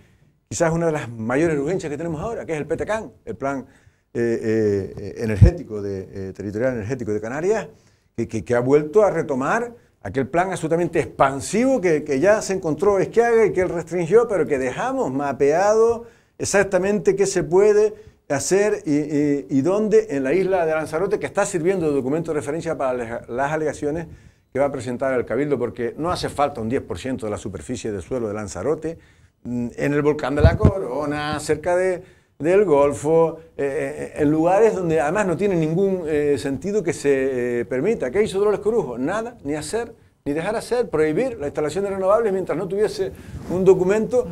quizás una de las mayores urgencias que tenemos ahora, que es el PTCAN, el Plan Energético Territorial Energético de Canarias, que ha vuelto a retomar aquel plan absolutamente expansivo que ya se encontró Esquiaga y que él restringió, pero que dejamos mapeado exactamente qué se puede hacer y dónde en la isla de Lanzarote, que está sirviendo de documento de referencia para las alegaciones que va a presentar el Cabildo, porque no hace falta un 10% de la superficie del suelo de Lanzarote, en el volcán de la Corona, cerca del Golfo, en lugares donde además no tiene ningún sentido que se permita. ¿Qué hizo Dolores Corujo? Nada, ni hacer, ni dejar hacer, prohibir la instalación de renovables mientras no tuviese un documento.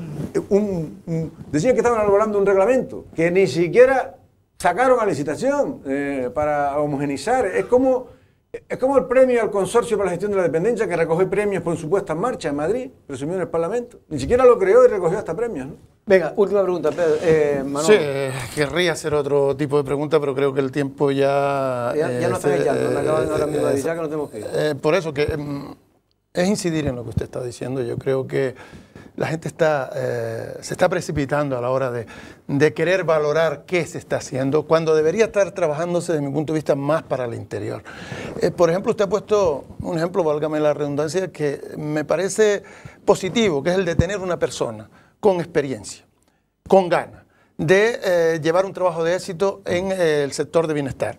Decían que estaban elaborando un reglamento, que ni siquiera sacaron a licitación para homogeneizar. Es como el premio al Consorcio para la Gestión de la Dependencia, que recogió premios por supuesta marcha en Madrid, presumió en el Parlamento. Ni siquiera lo creó y recogió hasta premios, ¿no? Venga, última pregunta, Pedro. Manolo. Sí, querría hacer otro tipo de pregunta, pero creo que el tiempo ya... Ya nos están echando, me acaban ahora mismo de avisar que no tenemos que ir. Por eso, que es incidir en lo que usted está diciendo. Yo creo que la gente se está precipitando a la hora de querer valorar qué se está haciendo, cuando debería estar trabajándose, desde mi punto de vista, más para el interior. Por ejemplo, usted ha puesto un ejemplo, válgame la redundancia, que me parece positivo, que es el de tener una persona con experiencia, con ganas, de llevar un trabajo de éxito en el sector de bienestar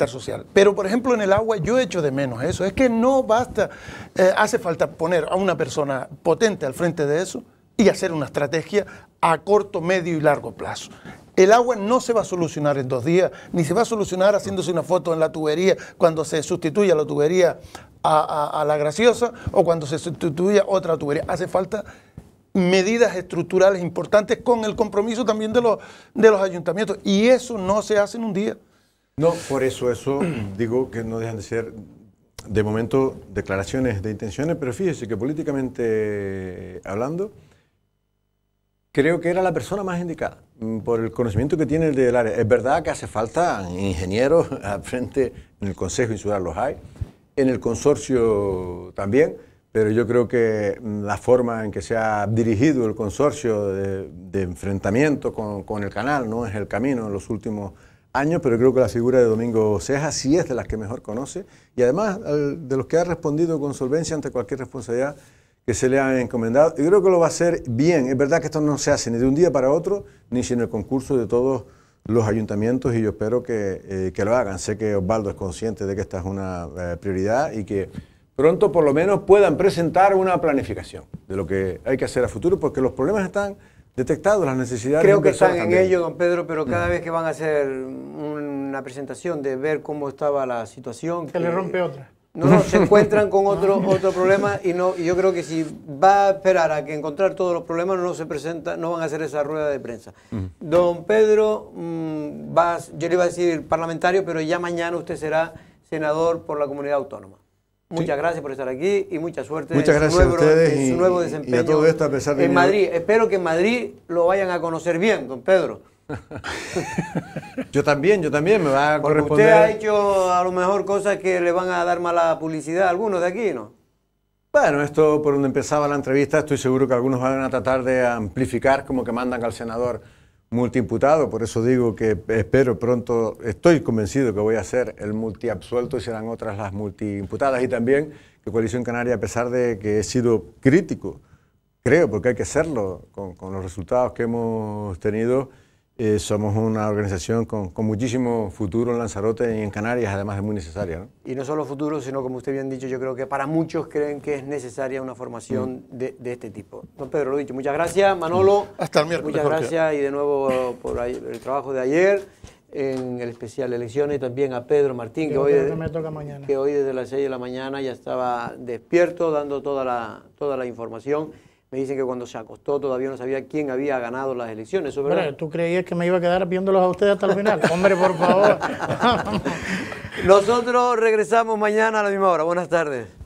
social. Pero, por ejemplo, en el agua yo echo de menos eso. Es que no basta, hace falta poner a una persona potente al frente de eso y hacer una estrategia a corto, medio y largo plazo. El agua no se va a solucionar en 2 días, ni se va a solucionar haciéndose una foto en la tubería cuando se sustituya la tubería a la Graciosa o cuando se sustituya otra tubería. Hace falta medidas estructurales importantes con el compromiso también de los ayuntamientos, y eso no se hace en un día. No, por eso digo que no dejan de ser, de momento, declaraciones de intenciones, pero fíjese que políticamente hablando, creo que era la persona más indicada, por el conocimiento que tiene del área. Es verdad que hace falta ingenieros al frente, en el Consejo Insular los hay, en el consorcio también, pero yo creo que la forma en que se ha dirigido el consorcio de enfrentamiento con el canal no es el camino en los últimos años, pero creo que la figura de Domingo Ceja sí es de las que mejor conoce y además de los que ha respondido con solvencia ante cualquier responsabilidad que se le ha encomendado. Y creo que lo va a hacer bien. Es verdad que esto no se hace ni de un día para otro, ni sin el concurso de todos los ayuntamientos, y yo espero que lo hagan. Sé que Osvaldo es consciente de que esta es una prioridad y que pronto por lo menos puedan presentar una planificación de lo que hay que hacer a futuro, porque los problemas están detectados, las necesidades. Creo que están en ello, don Pedro, pero cada vez que van a hacer una presentación de ver cómo estaba la situación... Se le rompe otra. No, se encuentran con otro problema y yo creo que si va a esperar a que encontrar todos los problemas no van a hacer esa rueda de prensa. Don Pedro, yo le iba a decir parlamentario, pero ya mañana usted será senador por la comunidad autónoma. Muchas gracias por estar aquí y mucha suerte en su nuevo desempeño y a todo esto, a pesar de en Madrid. Espero que en Madrid lo vayan a conocer bien, don Pedro. Yo también me va a corresponder. Usted ha hecho a lo mejor cosas que le van a dar mala publicidad a algunos de aquí, ¿no? Bueno, esto por donde empezaba la entrevista, estoy seguro que algunos van a tratar de amplificar como que mandan al senador multiimputado, por eso digo que espero pronto, estoy convencido que voy a ser el multiabsuelto y serán otras las multiimputadas, y también que Coalición Canaria, a pesar de que he sido crítico, creo, porque hay que serlo, con los resultados que hemos tenido, somos una organización con muchísimo futuro en Lanzarote y en Canarias, además de muy necesaria, ¿no? Y no solo futuro, sino como usted bien dicho, yo creo que para muchos creen que es necesaria una formación de este tipo. Don Pedro, lo dicho, muchas gracias. Manolo, hasta el miércoles. Muchas gracias y de nuevo por el trabajo de ayer en el especial Elecciones, y también a Pedro Martín, que hoy desde las 6 de la mañana ya estaba despierto dando toda la información Me dicen que cuando se acostó todavía no sabía quién había ganado las elecciones. ¿Eso es verdad? ¿Tú creías que me iba a quedar viéndolos a ustedes hasta el final? Hombre, por favor. Nosotros regresamos mañana a la misma hora. Buenas tardes.